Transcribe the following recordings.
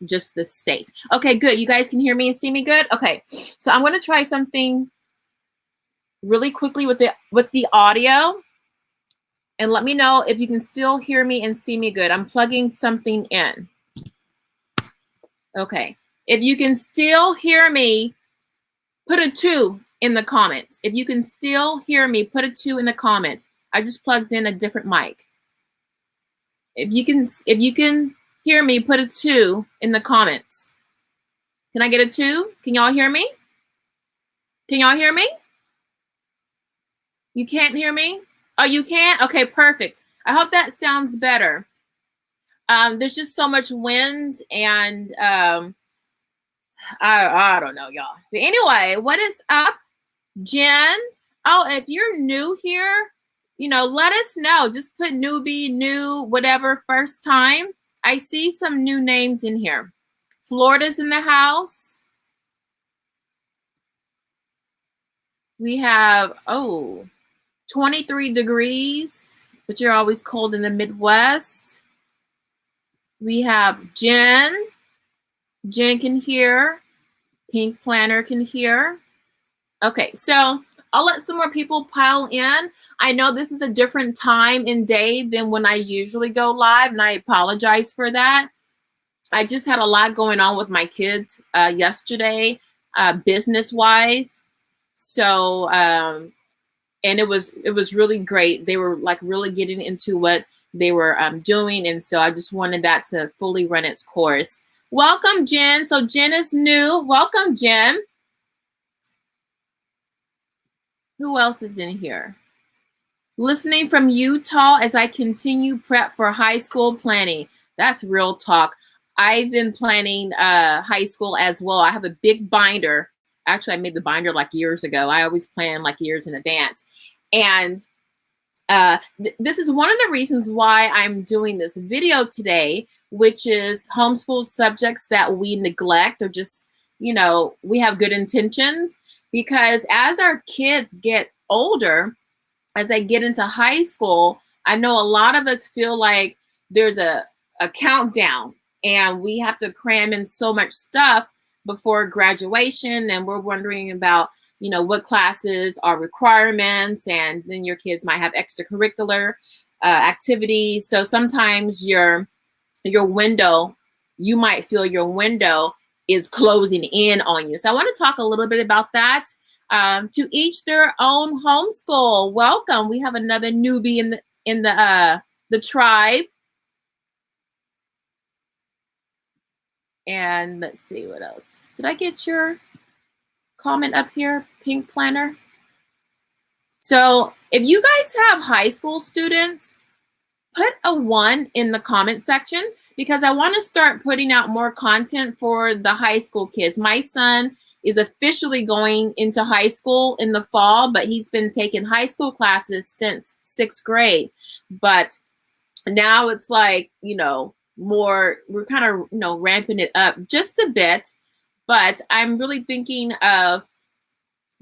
just the state. Okay, good. You guys can hear me and see me good? Okay, so I'm going to try something really quickly with the audio, and let me know if you can still hear me and see me good. I'm plugging something in. Okay, if you can still hear me, put a 2 in the comments. If you can still hear me, put a 2 in the comments. I just plugged in a different mic. If you can hear me, put a 2 in the comments. Can I get a 2? Can y'all hear me? Can y'all hear me? You can't hear me? Oh, you can? Okay, perfect. I hope that sounds better. There's just so much wind, and I don't know, y'all. But anyway, what is up, Jen? Oh, if you're new here, you know, let us know. Just put newbie, new, whatever, first time. I see some new names in here. Florida's in the house. We have, 23 degrees, but you're always cold in the Midwest. We have Jen. Jen can hear. Pink Planner can hear. Okay, so I'll let some more people pile in. I know this is a different time and day than when I usually go live, and I apologize for that. I just had a lot going on with my kids yesterday, business-wise. So, and it was really great. They were like really getting into what they were doing, and so I just wanted that to fully run its course. Welcome, Jen. So Jen is new. Welcome, Jen. Who else is in here? Listening from Utah as I continue prep for high school planning. That's real talk. I've been planning high school as well. I have a big binder. Actually, I made the binder like years ago. I always plan like years in advance. And this is one of the reasons why I'm doing this video today, which is homeschool subjects that we neglect, or just, you know, we have good intentions. Because as our kids get older, as they get into high school, I know a lot of us feel like there's a countdown and we have to cram in so much stuff before graduation, and we're wondering about, you know, what classes are requirements, and then your kids might have extracurricular activities. So sometimes your window, you might feel your window is closing in on you. So I want to talk a little bit about that. To each their own homeschool. Welcome. We have another newbie in the tribe. And let's see what else. Did I get your comment up here, Pink Planner? So if you guys have high school students, put a 1 in the comment section, because I want to start putting out more content for the high school kids. My son is officially going into high school in the fall, but he's been taking high school classes since 6th grade. But now it's like, you know, more, we're kind of, you know, ramping it up just a bit. But I'm really thinking of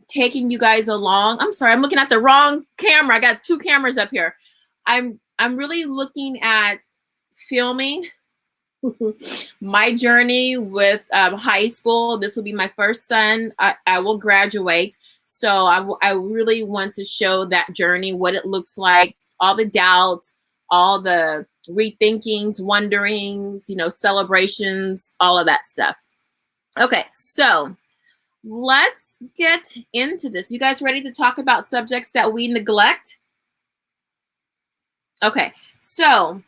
taking you guys along. I'm sorry, I'm looking at the wrong camera. I got 2 cameras up here. I'm really looking at filming my journey with high school. This will be my first son. I will graduate. So I really want to show that journey, what it looks like, all the doubts, all the rethinkings, wonderings, you know, celebrations, all of that stuff. Okay, so let's get into this. You guys ready to talk about subjects that we neglect? Okay, so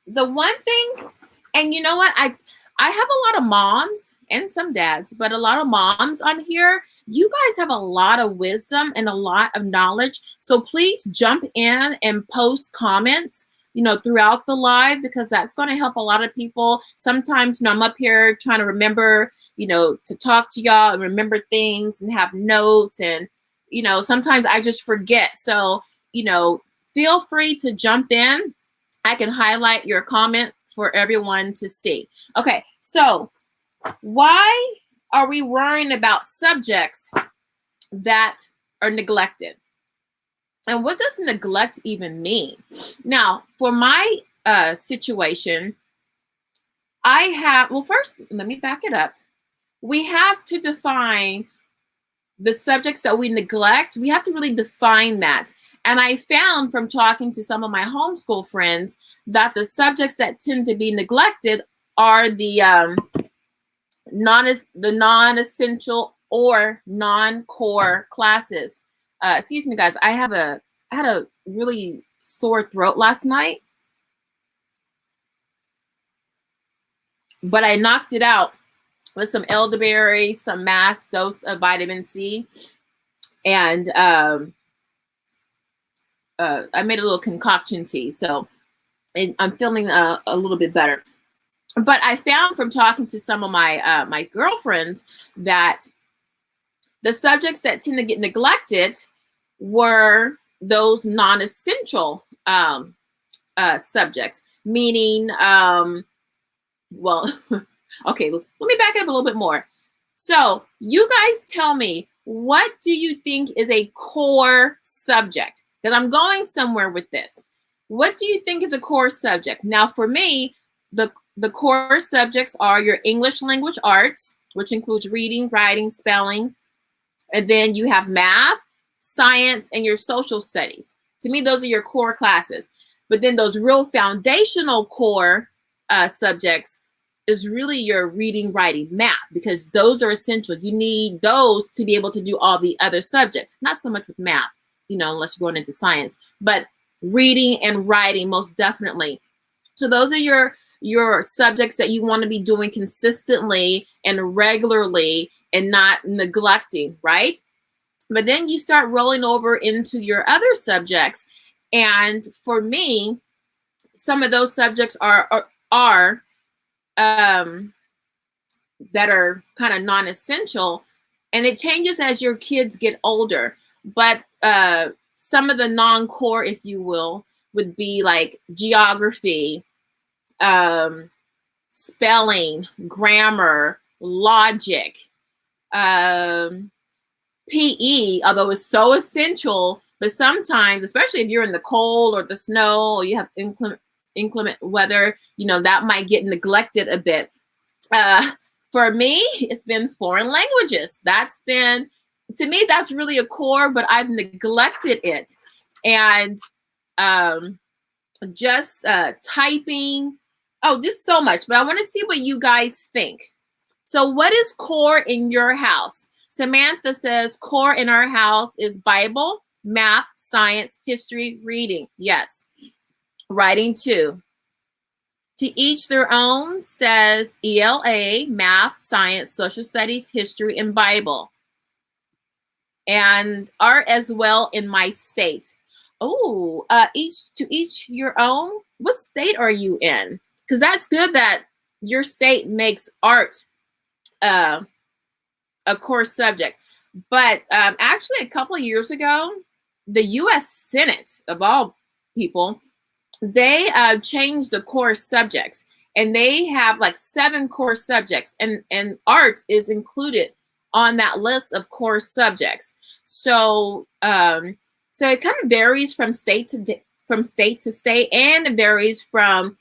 the one thing, and you know what, I have a lot of moms and some dads, but a lot of moms on here. You guys have a lot of wisdom and a lot of knowledge. So please jump in and post comments, you know, throughout the live, because that's going to help a lot of people. Sometimes, you know, I'm up here trying to remember, you know, to talk to y'all and remember things and have notes, and, you know, sometimes I just forget. So, you know, feel free to jump in. I can highlight your comment for everyone to see. Okay, so why are we worrying about subjects that are neglected? And what does neglect even mean? Now, for my situation, well, first, let me back it up. We have to define the subjects that we neglect. We have to really define that. And I found from talking to some of my homeschool friends that the subjects that tend to be neglected are the non-essential or non-core classes. Excuse me, guys. I had a really sore throat last night, but I knocked it out with some elderberry, some mass dose of vitamin C, and I made a little concoction tea. So I'm feeling a little bit better. But I found from talking to some of my my girlfriends that the subjects that tend to get neglected were those non-essential subjects, meaning, well, okay, let me back it up a little bit more. So you guys tell me, what do you think is a core subject? Because I'm going somewhere with this. What do you think is a core subject? Now, for me, the core subjects are your English language arts, which includes reading, writing, spelling. And then you have math, science, and your social studies. To me, those are your core classes. But then those real foundational core subjects is really your reading, writing, math, because those are essential. You need those to be able to do all the other subjects. Not so much with math, unless you're going into science, but reading and writing, most definitely. So those are your subjects that you want to be doing consistently and regularly and not neglecting, right? But then you start rolling over into your other subjects. And for me, some of those subjects are that are kind of non-essential, and it changes as your kids get older. But some of the non-core, if you will, would be like geography, spelling, grammar, logic, PE, although it's so essential, but sometimes, especially if you're in the cold or the snow, or you have inclement weather, that might get neglected a bit. For me, it's been foreign languages. To me, that's really a core, but I've neglected it. And just typing, just so much. But I want to see what you guys think. So what is core in your house? Samantha says core in our house is Bible, math, science, history, reading. Yes. Writing too. To each their own says ELA, math, science, social studies, history, and Bible. And art as well in my state. Oh, to each your own. What state are you in? Because that's good that your state makes art a core subject. But actually, a couple of years ago, the U.S. Senate, of all people, they changed the core subjects, and they have like 7 core subjects, and art is included on that list of core subjects. So so it kind of varies from state to state, and it varies from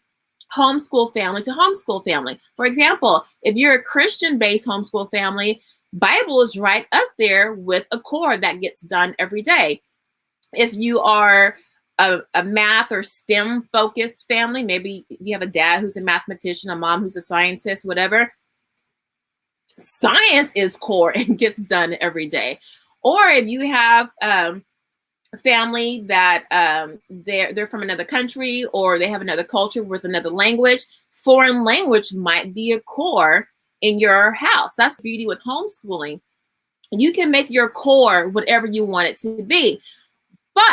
homeschool family to homeschool family. For example, if you're a Christian-based homeschool family, Bible is right up there with a core that gets done every day. If you are a math or STEM focused family, maybe you have a dad who's a mathematician, a mom who's a scientist, whatever, science is core and gets done every day. Or if you have a family that they're from another country, or they have another culture with another language, foreign language might be a core in your house. That's the beauty with homeschooling. You can make your core whatever you want it to be, but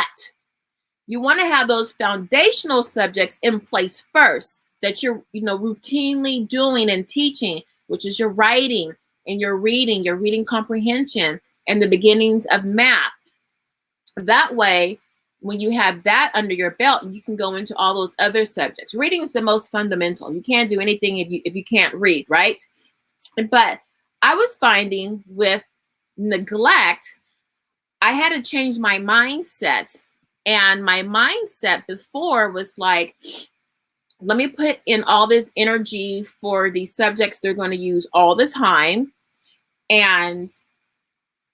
you want to have those foundational subjects in place first that you're routinely doing and teaching, which is your writing and your reading comprehension, and the beginnings of math. That way, when you have that under your belt, you can go into all those other subjects. Reading is the most fundamental. You can't do anything if you can't read, right? But I was finding with neglect, I had to change my mindset. And my mindset before was like, let me put in all this energy for these subjects they're going to use all the time. And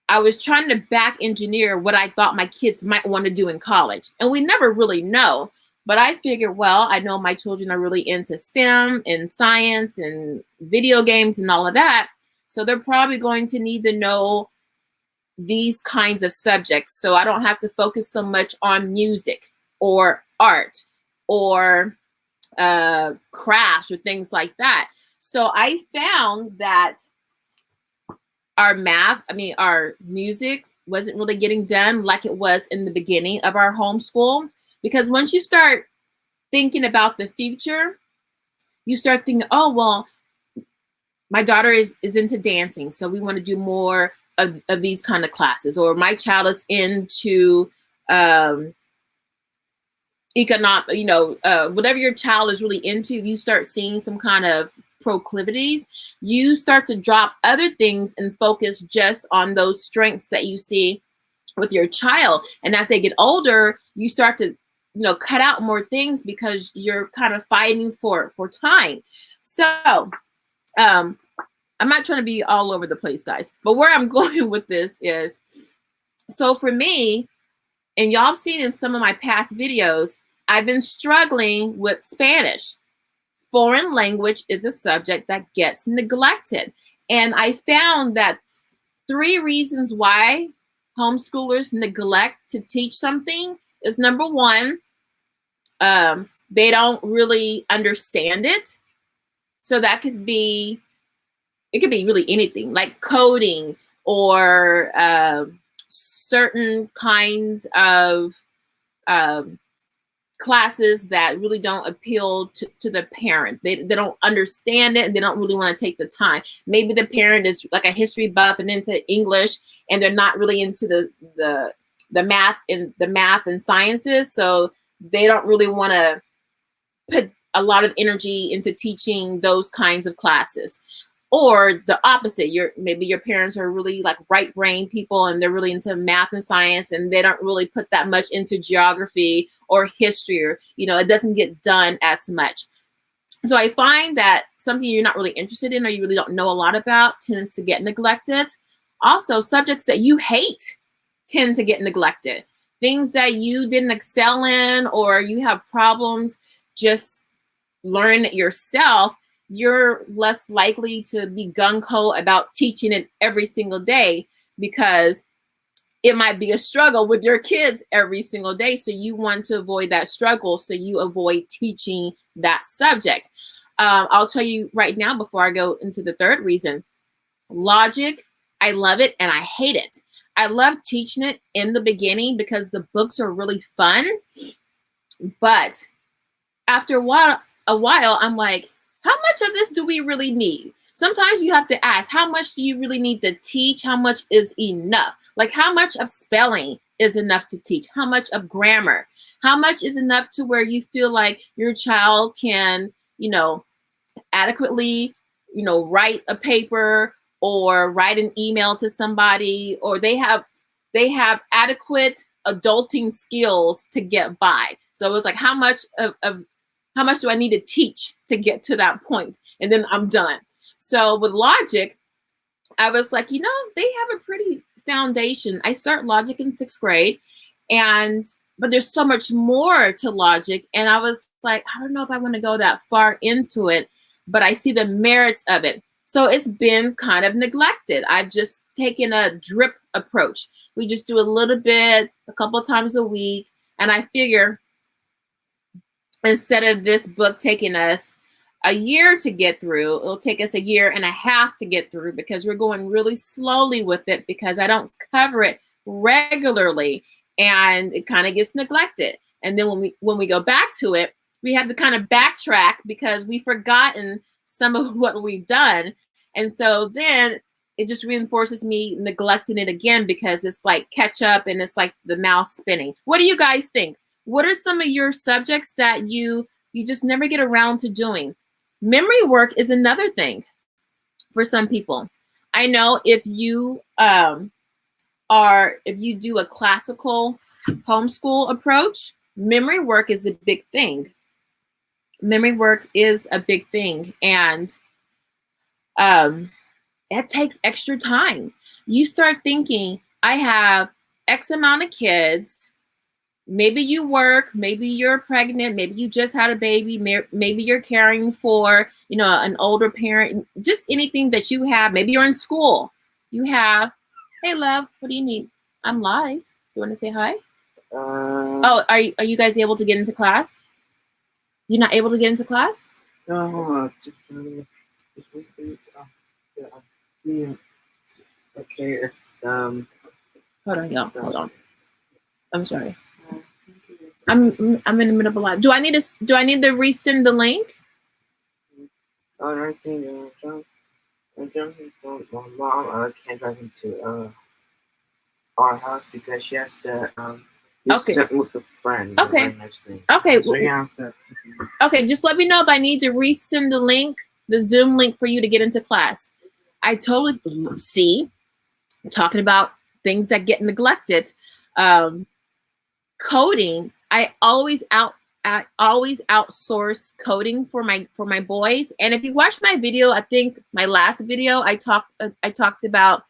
I was trying to back engineer what I thought my kids might want to do in college. And we never really know. But I figured, well, I know my children are really into STEM and science and video games and all of that. So they're probably going to need to know these kinds of subjects. So I don't have to focus so much on music or art or crafts or things like that. So I found that our our music wasn't really getting done like it was in the beginning of our homeschool. Because once you start thinking about the future, you start thinking, oh, well, my daughter is into dancing, so we want to do more of these kind of classes. Or my child is into whatever your child is really into, you start seeing some kind of proclivities, you start to drop other things and focus just on those strengths that you see with your child. And as they get older, you start to cut out more things because you're kind of fighting for time. So I'm not trying to be all over the place, guys, but where I'm going with this is, so for me, and y'all have seen in some of my past videos, I've been struggling with Spanish. Foreign language is a subject that gets neglected. And I found that 3 reasons why homeschoolers neglect to teach something is, number 1, they don't really understand it. So that could be, it could be really anything like coding or certain kinds of classes that really don't appeal to the parent. They don't understand it and they don't really want to take the time. Maybe the parent is like a history buff and into English, and they're not really into the math and sciences. So they don't really want to put a lot of energy into teaching those kinds of classes. Or the opposite, maybe your parents are really like right brain people and they're really into math and science, and they don't really put that much into geography or history, or it doesn't get done as much. So I find that something you're not really interested in or you really don't know a lot about tends to get neglected. Also, subjects that you hate tend to get neglected. Things that you didn't excel in or you have problems just learning it yourself, you're less likely to be gung-ho about teaching it every single day, because it might be a struggle with your kids every single day. So you want to avoid that struggle. So you avoid teaching that subject. I'll tell you right now, before I go into the 3rd reason, logic. I love it and I hate it. I love teaching it in the beginning because the books are really fun. But after a while, I'm like, how much of this do we really need? Sometimes you have to ask, how much do you really need to teach? How much is enough? Like, how much of spelling is enough to teach? How much of grammar? How much is enough to where you feel like your child can, adequately, write a paper or write an email to somebody, or they have adequate adulting skills to get by. So it's like, how much do I need to teach to get to that point? And then I'm done. So with logic, I was like, they have a pretty foundation. I start logic in 6th grade, but there's so much more to logic. And I was like, I don't know if I want to go that far into it, but I see the merits of it. So it's been kind of neglected. I've just taken a drip approach. We just do a little bit, a couple times a week. And I figure, instead of this book taking us a year to get through, it'll take us a year and a half to get through, because we're going really slowly with it, because I don't cover it regularly and it kind of gets neglected. And then when we go back to it, we have to kind of backtrack because we've forgotten some of what we've done. And so then it just reinforces me neglecting it again, because it's like catch up and it's like the mouse spinning. What do you guys think? What are some of your subjects that you just never get around to doing? Memory work is another thing for some people. I know if you do a classical homeschool approach, memory work is a big thing. Memory work is a big thing, and it takes extra time. You start thinking, I have X amount of kids. Maybe you work, maybe you're pregnant, maybe you just had a baby, maybe you're caring for, an older parent, just anything that you have. Maybe you're in school. You have, hey, love, what do you need? I'm live. You want to say hi? Oh, are you guys able to get into class? You're not able to get into class? No, okay, if hold on, y'all. Hold on. I'm sorry. I'm in the middle of a live. Do I need to resend the link? I think my mom can't drive into our house because she has to sit with a friend. Okay. Okay. So okay, just let me know if I need to resend the link, the Zoom link for you to get into class. I totally see. Talking about things that get neglected. Coding, I always outsource coding for my boys. And if you watched my video, I think my last video, I talked about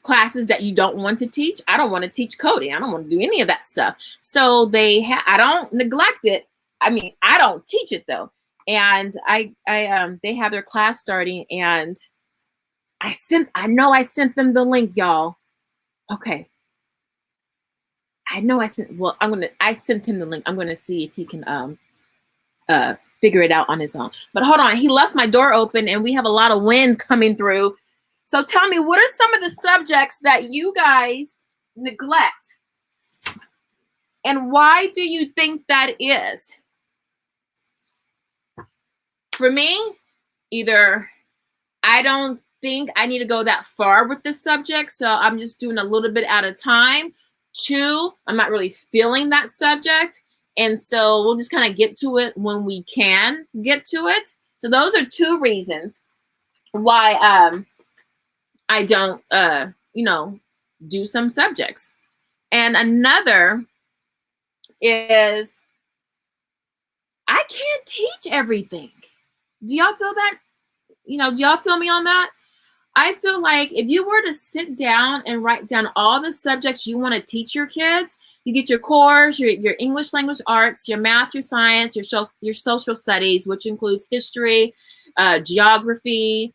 classes that you don't want to teach. I don't want to teach coding. I don't want to do any of that stuff. So I don't neglect it. I mean, I don't teach it though. And they have their class starting, and I sent them the link, y'all. Okay. I sent him the link. I'm gonna see if he can figure it out on his own. But hold on, he left my door open and we have a lot of wind coming through. So tell me, what are some of the subjects that you guys neglect? And why do you think that is? For me, either I don't think I need to go that far with this subject, so I'm just doing a little bit at a time. 2, I'm not really feeling that subject, and so we'll just kind of get to it when we can get to it. So those are 2 reasons why I don't do some subjects. And another is I can't teach everything. Do y'all feel that? Do y'all feel me on that? I feel like if you were to sit down and write down all the subjects you want to teach your kids, you get your cores, your English language arts, your math, your science, your social studies, which includes history, geography,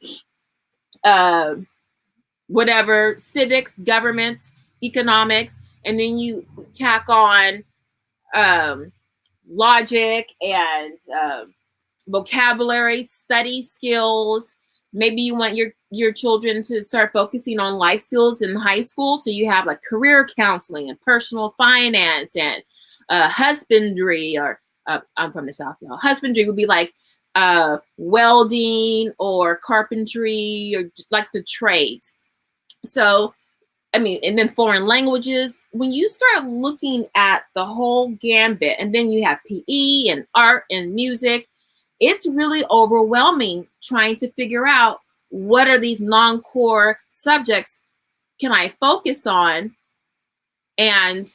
whatever, civics, government, economics, and then you tack on logic and vocabulary, study skills. Maybe you want your children to start focusing on life skills in high school. So you have like career counseling and personal finance and husbandry, or I'm from the South, y'all. Husbandry would be like welding or carpentry or like the trades. So, I mean, and then foreign languages. When you start looking at the whole gambit, and then you have PE and art and music, it's really overwhelming trying to figure out what are these non-core subjects can I focus on, and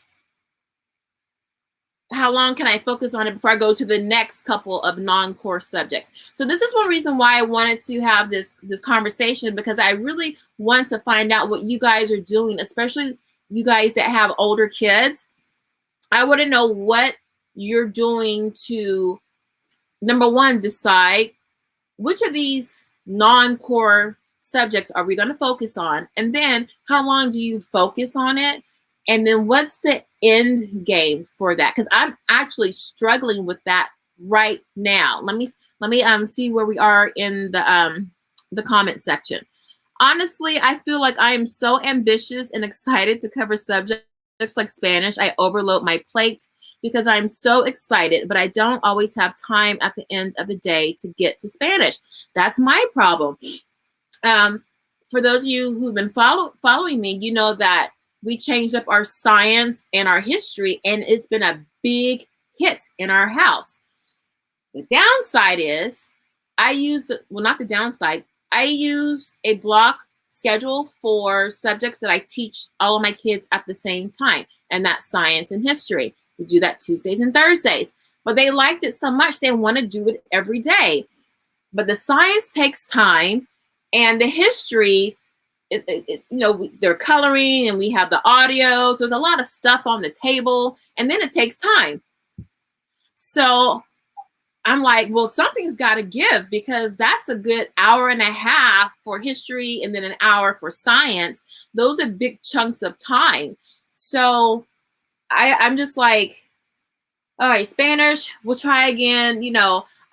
how long can I focus on it before I go to the next couple of non-core subjects. So this is one reason why I wanted to have this conversation, because I really want to find out what you guys are doing, especially you guys that have older kids. I want to know what you're doing to, number one, decide which of these non-core subjects are we going to focus on, and then how long do you focus on it, and then what's the end game for that? Because I'm actually struggling with that right now. Let me see where we are in the comment section. Honestly, I feel like I am so ambitious and excited to cover subjects like Spanish. I overload my plate because I'm so excited, but I don't always have time at the end of the day to get to Spanish. That's my problem. For those of you who've been following me, you know that we changed up our science and our history, and it's been a big hit in our house. The downside is I use not the downside, I use a block schedule for subjects that I teach all of my kids at the same time, and that's science and history. We do that Tuesdays and Thursdays. But they liked it so much, they want to do it every day. But the science takes time, and the history is, they're coloring, and we have the audio. So there's a lot of stuff on the table, and then it takes time. So I'm like, well, something's got to give, because that's a good hour and a half for history and then an hour for science. Those are big chunks of time. So I'm just like, all right, Spanish, we'll try again.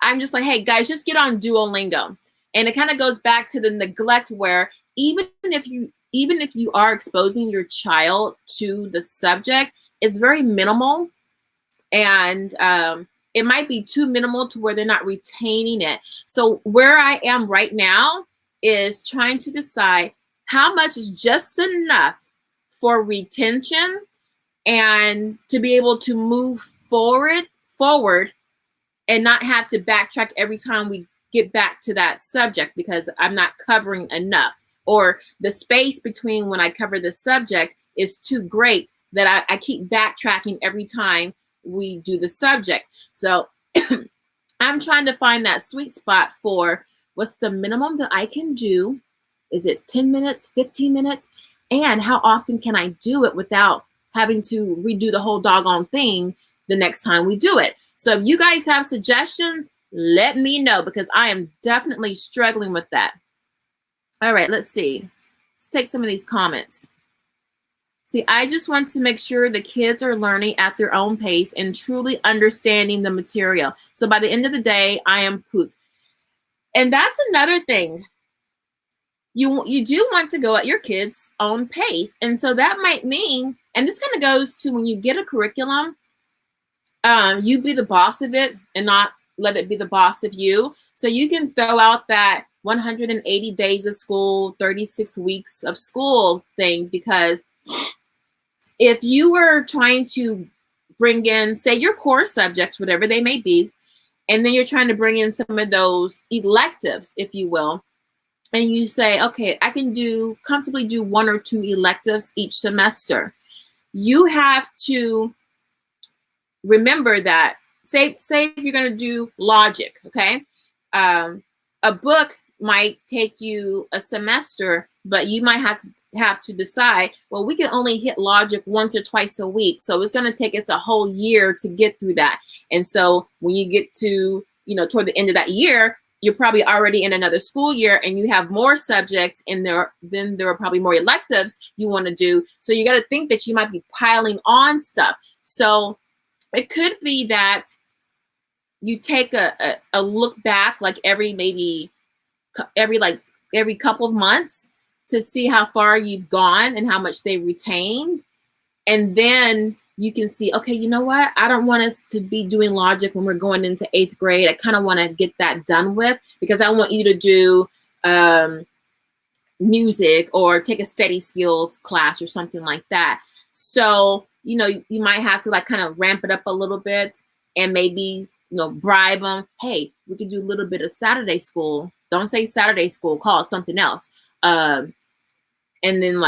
I'm just like, hey, guys, just get on Duolingo. And it kind of goes back to the neglect, where even if you are exposing your child to the subject, it's very minimal. And it might be too minimal to where they're not retaining it. So where I am right now is trying to decide how much is just enough for retention and to be able to move forward and not have to backtrack every time we get back to that subject because I'm not covering enough, or the space between when I cover the subject is too great that I keep backtracking every time we do the subject. So I'm trying to find that sweet spot for what's the minimum that I can do. Is it 10 minutes, 15 minutes? And how often can I do it without having to redo the whole doggone thing the next time we do it? So if you guys have suggestions, let me know, because I am definitely struggling with that. All right, let's see. Let's take some of these comments. See, I just want to make sure the kids are learning at their own pace and truly understanding the material. So by the end of the day, I am pooped. And that's another thing. You do want to go at your kids' own pace. And so that might mean, and this kind of goes to when you get a curriculum, you be the boss of it and not let it be the boss of you. So you can throw out that 180 days of school, 36 weeks of school thing, because if you were trying to bring in, say, your core subjects, whatever they may be, and then you're trying to bring in some of those electives, if you will, and you say, okay, I can comfortably do 1 or 2 electives each semester. You have to remember that, say if you're going to do logic, okay? A book might take you a semester, but you might have to decide, well, we can only hit logic once or twice a week. So it's going to take us a whole year to get through that. And so when you get to, toward the end of that year, you're probably already in another school year and you have more subjects, and then there are probably more electives you want to do. So you got to think that you might be piling on stuff. So it could be that you take a look back, like every couple of months, to see how far you've gone and how much they retained. And then you can see, okay, you know what? I don't want us to be doing logic when we're going into 8th grade. I kind of want to get that done with, because I want you to do music or take a steady skills class or something like that. So, you might have to kind of ramp it up a little bit and maybe, bribe them. Hey, we could do a little bit of Saturday school. Don't say Saturday school, call it something else. And then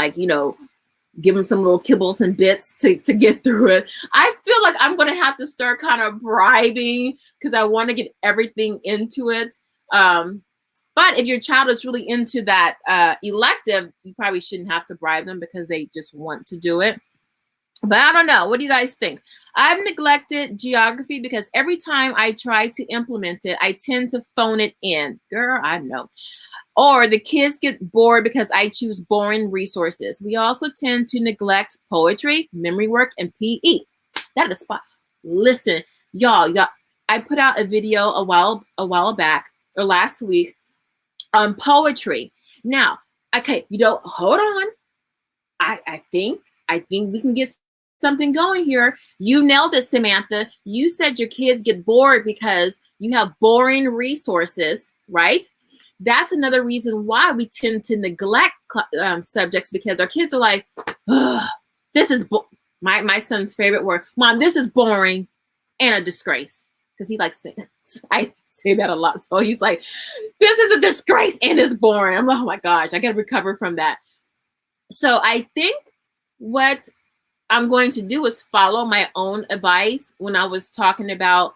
give them some little kibbles and bits to get through it. I feel like I'm going to have to start kind of bribing, because I want to get everything into it. But if your child is really into that elective, you probably shouldn't have to bribe them, because they just want to do it. But I don't know. What do you guys think? I've neglected geography because every time I try to implement it, I tend to phone it in. Girl, I know. Or the kids get bored because I choose boring resources. We also tend to neglect poetry, memory work, and PE. That is spot. Listen, y'all, I put out a video a while back, or last week, on poetry. Now, okay, hold on. I think we can get something going here. You nailed it, Samantha. You said your kids get bored because you have boring resources, right? That's another reason why we tend to neglect subjects, because our kids are like, this is my son's favorite word. Mom, this is boring and a disgrace. Because he likes to, I say that a lot. So he's like, this is a disgrace and it's boring. I'm like, oh my gosh, I got to recover from that. So I think what I'm going to do is follow my own advice when I was talking about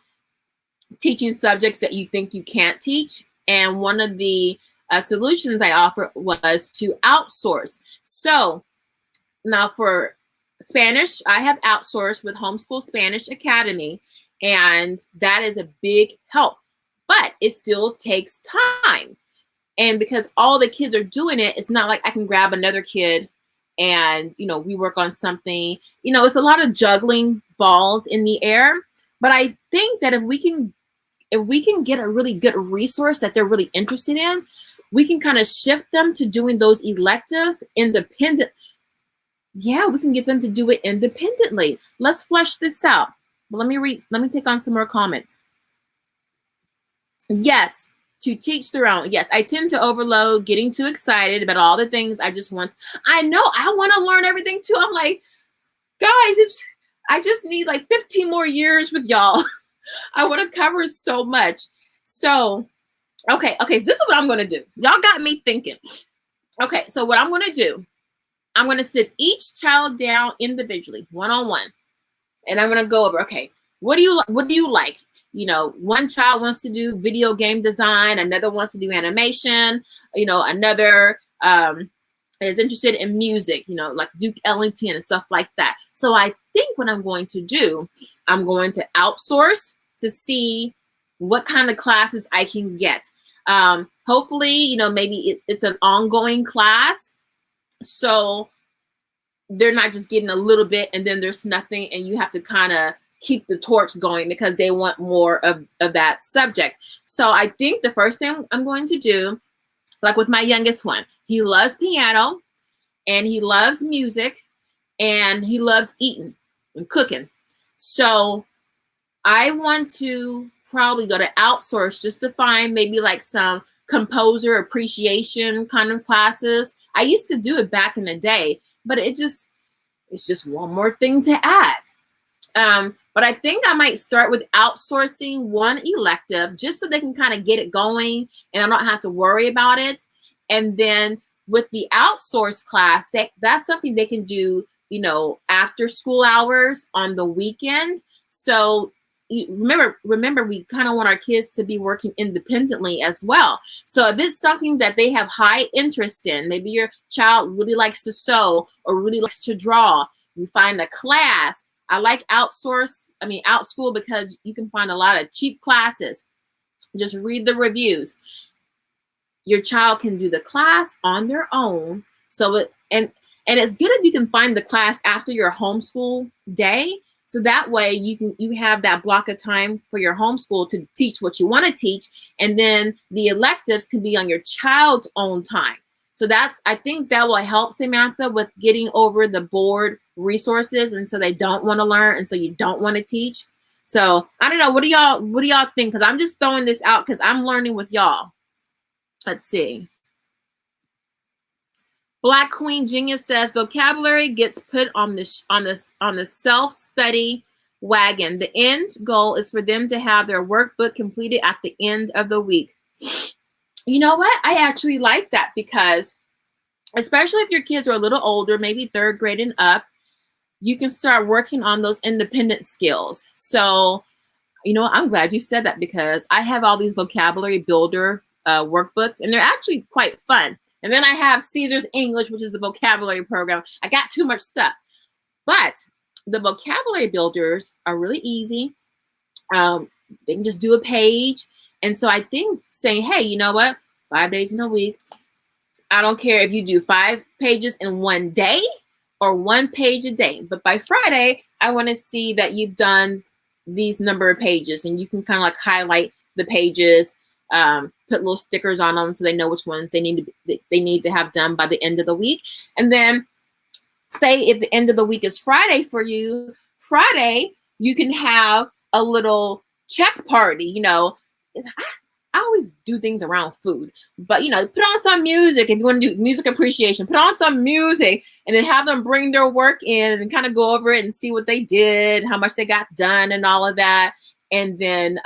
teaching subjects that you think you can't teach. And one of the solutions I offered was to outsource. So now for Spanish, I have outsourced with Homeschool Spanish Academy, and that is a big help, but it still takes time. And because all the kids are doing it, it's not like I can grab another kid and, you know, we work on something. You know, it's a lot of juggling balls in the air. But I think that if we can get a really good resource that they're really interested in, we can kind of shift them to doing those electives independent. Yeah, we can get them to do it independently. Let's flesh this out. But let me take on some more comments. Yes, to teach their own. Yes, I tend to overload, getting too excited about all the things I just want. I know I want to learn everything too. I'm like, guys, I just need like 15 more years with y'all. I want to cover so much. So, okay, so this is what I'm going to do. Y'all got me thinking. Okay, so what I'm going to do, I'm going to sit each child down individually, one-on-one. And I'm going to go over, okay, what do you like? You know, one child wants to do video game design, another wants to do animation, you know, another is interested in music, you know, like Duke Ellington and stuff like that. So I think what I'm going to do, I'm going to outsource to see what kind of classes I can get. Hopefully, you know, maybe it's an ongoing class. So they're not just getting a little bit and then there's nothing and you have to kind of keep the torch going because they want more of that subject. So I think the first thing I'm going to do, like with my youngest one, he loves piano and he loves music and he loves eating and cooking. So I want to probably go to outsource just to find maybe like some composer appreciation kind of classes. I used to do it back in the day, but it's just one more thing to add. But I think I might start with outsourcing one elective just so they can kind of get it going and I don't have to worry about it. And then with the outsourced class, that's something they can do, you know, after school hours on the weekend. So remember, we kind of want our kids to be working independently as well. So if it's something that they have high interest in, maybe your child really likes to sew or really likes to draw, you find a class. I like OutSchool because you can find a lot of cheap classes. Just read the reviews. Your child can do the class on their own. So and it's good if you can find the class after your homeschool day. So that way you have that block of time for your homeschool to teach what you want to teach. And then the electives can be on your child's own time. So I think that will help Samantha with getting over the board resources. And so they don't want to learn. And so you don't want to teach. So I don't know. What do y'all think? Because I'm just throwing this out because I'm learning with y'all. Let's see. Black Queen Genius says vocabulary gets put on the self-study wagon. The end goal is for them to have their workbook completed at the end of the week. You know what? I actually like that because especially if your kids are a little older, maybe 3rd grade and up, you can start working on those independent skills. So, you know, I'm glad you said that because I have all these vocabulary builder workbooks and they're actually quite fun. And then I have Caesar's English, which is a vocabulary program. I got too much stuff. But the vocabulary builders are really easy. They can just do a page. And so I think saying, hey, you know what? 5 days in a week. I don't care if you do 5 pages in one day or 1 page a day. But by Friday, I want to see that you've done these number of pages. And you can kind of like highlight the pages, put little stickers on them so they know which ones they need to have done by the end of the week. And then say if the end of the week is Friday for you, Friday, you can have a little check party, you know. I always do things around food, but you know, put on some music if you want to do music appreciation, put on some music and then have them bring their work in and kind of go over it and see what they did, how much they got done and all of that. And then,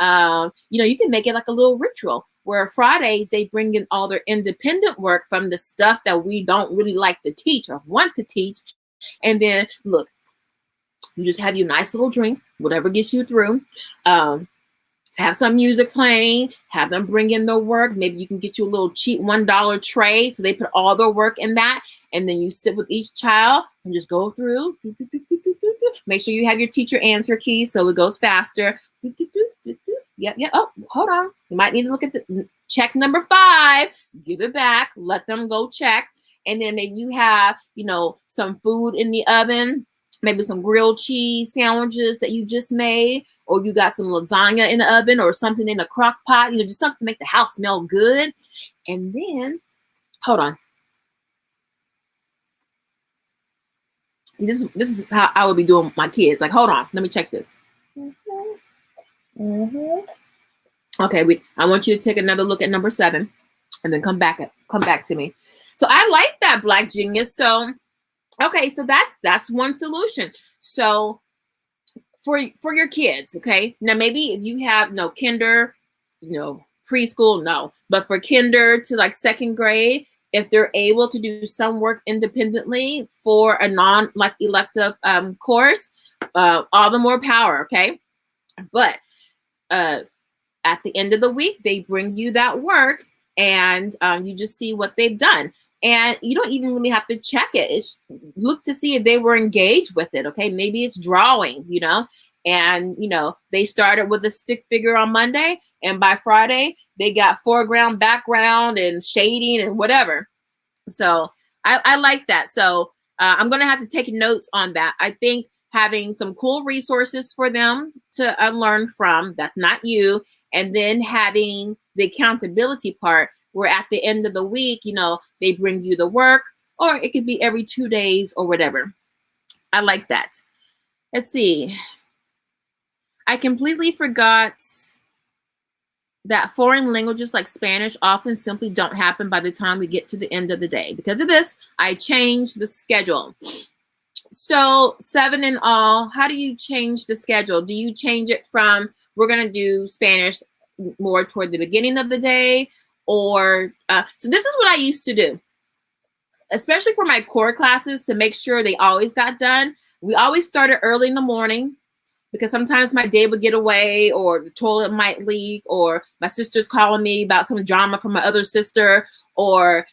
you know, you can make it like a little ritual where Fridays they bring in all their independent work from the stuff that we don't really like to teach or want to teach. And then look, You just have your nice little drink, whatever gets you through. Have some music playing, have them bring in their work. Maybe you can get you a little cheap $1 tray so they put all their work in that. And then you sit with each child and just go through. Make sure you have your teacher answer key so it goes faster. Yep. Oh, hold on. You might need to look at the check number 5. Give it back. Let them go check. And then maybe you have, some food in the oven. Maybe some grilled cheese sandwiches that you just made. Or you got some lasagna in the oven or something in a crock pot. Just something to make the house smell good. And then, hold on. See, this is how I would be doing my kids. Like, hold on, let me check this. Okay, I want you to take another look at number 7, and then come back to me. So I like that, Black Genius. So, okay, so that's one solution. So for your kids, okay. Now maybe if you have no kinder, preschool, no, but for kinder to like 2nd grade. If they're able to do some work independently for a non-elective course, all the more power, okay? But at the end of the week, they bring you that work and you just see what they've done. And you don't even really have to check it. Look to see if they were engaged with it, okay? Maybe it's drawing, and, they started with a stick figure on Monday, and by Friday, they got foreground, background, and shading and whatever. So I like that. So I'm going to have to take notes on that. I think having some cool resources for them to learn from, that's not you, and then having the accountability part where at the end of the week, they bring you the work, or it could be every 2 days or whatever. I like that. Let's see. I completely forgot that foreign languages like Spanish often simply don't happen by the time we get to the end of the day. Because of this, I changed the schedule. So 7 in all, how do you change the schedule? Do you change it from, we're going to do Spanish more toward the beginning of the day? Or, so this is what I used to do, especially for my core classes, to make sure they always got done. We always started early in the morning, because sometimes my day would get away, or the toilet might leak, or my sister's calling me about some drama from my other sister, or,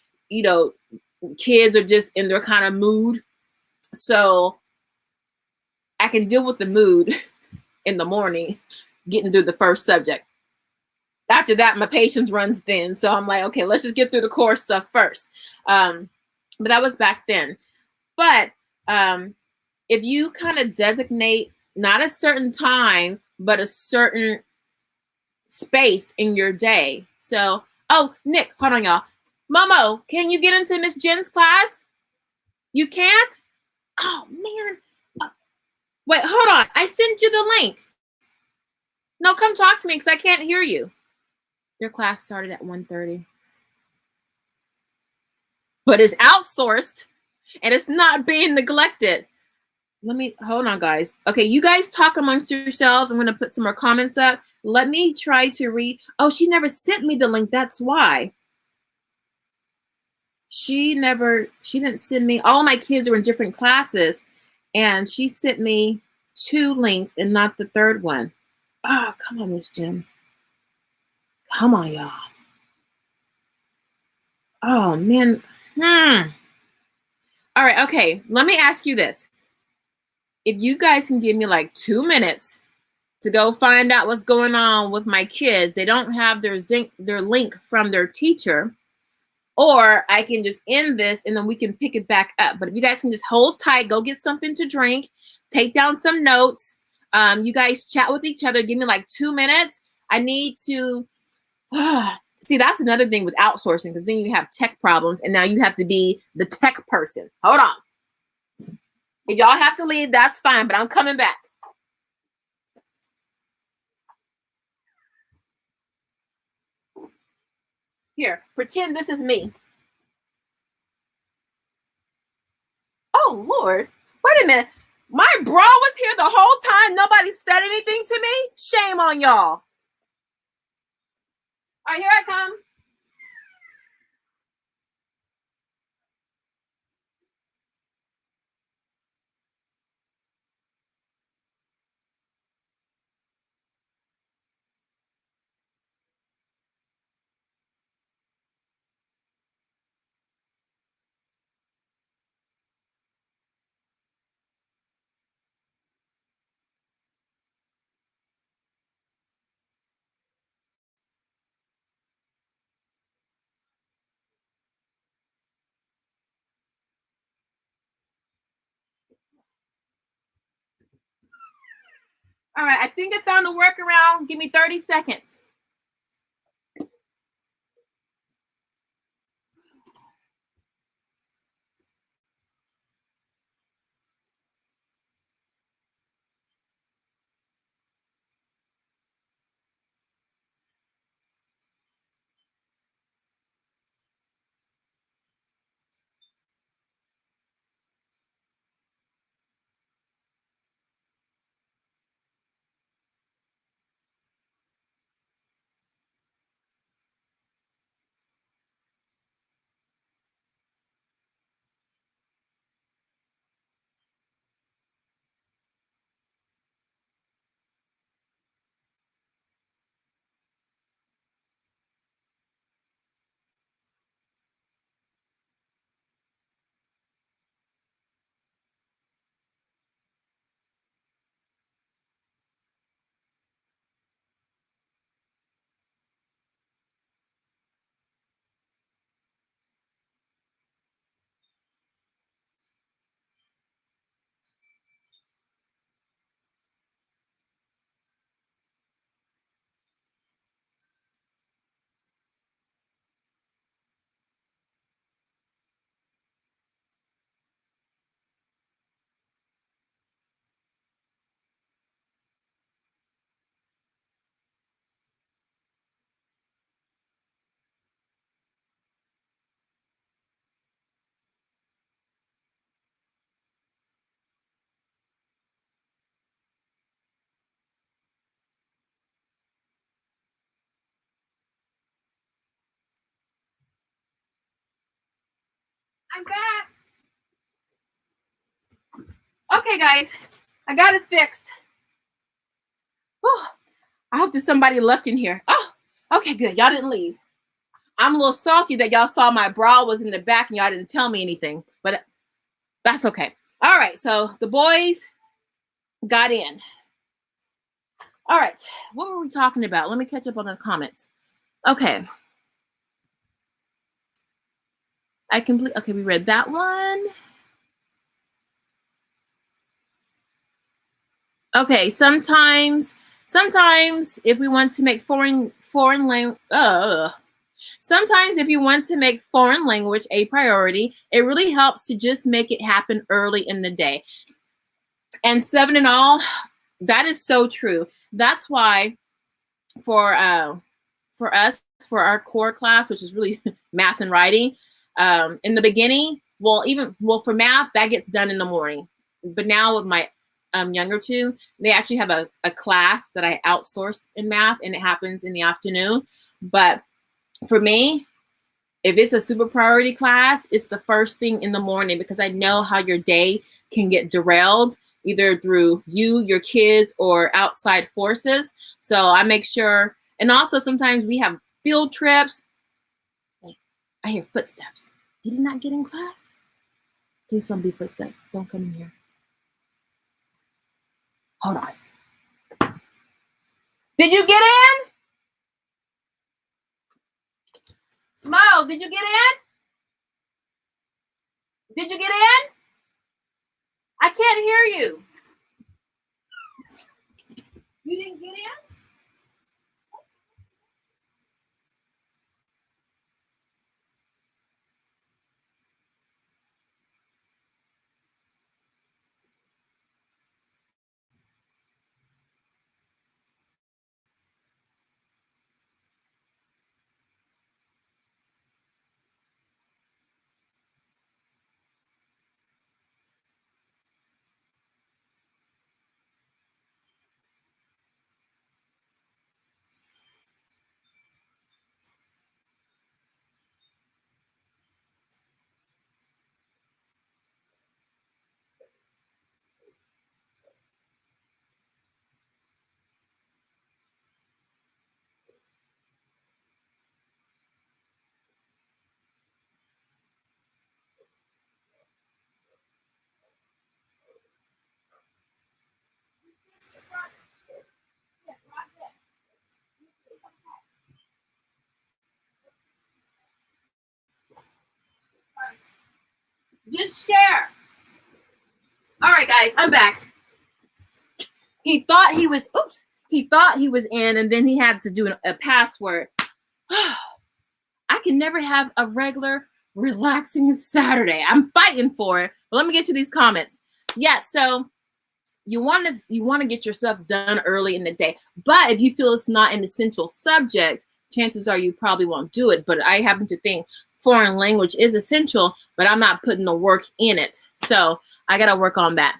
kids are just in their kind of mood. So I can deal with the mood in the morning, getting through the first subject. After that, my patience runs thin. So I'm like, okay, let's just get through the core stuff first. But that was back then. But if you kind of designate not a certain time, but a certain space in your day. So, oh, Nick, hold on, y'all. Momo, can you get into Miss Jen's class? You can't? Oh, man. Wait, hold on. I sent you the link. No, come talk to me because I can't hear you. Your class started at 1:30. But it's outsourced and it's not being neglected. Hold on, guys. Okay, you guys talk amongst yourselves. I'm going to put some more comments up. Let me try to read. Oh, she never sent me the link. That's why. She didn't send me. All my kids are in different classes, and she sent me 2 links and not the 3rd one. Oh, come on, Miss Jen. Come on, y'all. Oh, man. All right, okay. Let me ask you this. If you guys can give me like 2 minutes to go find out what's going on with my kids, they don't have their link from their teacher, or I can just end this and then we can pick it back up. But if you guys can just hold tight, go get something to drink, take down some notes. You guys chat with each other. Give me like 2 minutes. I need to see, that's another thing with outsourcing, because then you have tech problems and now you have to be the tech person. Hold on. If y'all have to leave, that's fine, but I'm coming back. Here, pretend this is me. Oh, Lord. Wait a minute. My bra was here the whole time. Nobody said anything to me? Shame on y'all. All right, here I come. All right, I think I found a workaround. Give me 30 seconds. I'm back. Okay, guys, I got it fixed. Whew. I hope there's somebody left in here. Oh, okay, good. Y'all didn't leave. I'm a little salty that y'all saw my bra was in the back and y'all didn't tell me anything, but that's okay. All right, so the boys got in. All right, what were we talking about? Let me catch up on the comments. Okay. Okay, we read that one. Okay, sometimes if we want to make sometimes if you want to make foreign language a priority, it really helps to just make it happen early in the day. And 7 and all, that is so true. That's why for us, for our core class, which is really math and writing, in the beginning, for math, that gets done in the morning. But now with my younger two, they actually have a class that I outsource in math, and it happens in the afternoon. But for me, if it's a super priority class, it's the first thing in the morning, because I know how your day can get derailed, either through you, your kids, or outside forces. So I make sure, and also sometimes we have field trips. I hear footsteps. Did he not get in class? Please don't be footsteps. Don't come in here. Hold on. Did you get in? Mo, did you get in? Did you get in? I can't hear you. You didn't get in? Just share. All right, guys, I'm back. he thought he was, oops, he thought he was in, and then he had to do a password. I can never have a regular, relaxing Saturday. I'm fighting for it. But let me get to these comments. Yeah, so you want to get yourself done early in the day. But if you feel it's not an essential subject, chances are you probably won't do it. But I happen to think foreign language is essential, but I'm not putting the work in it. So I got to work on that.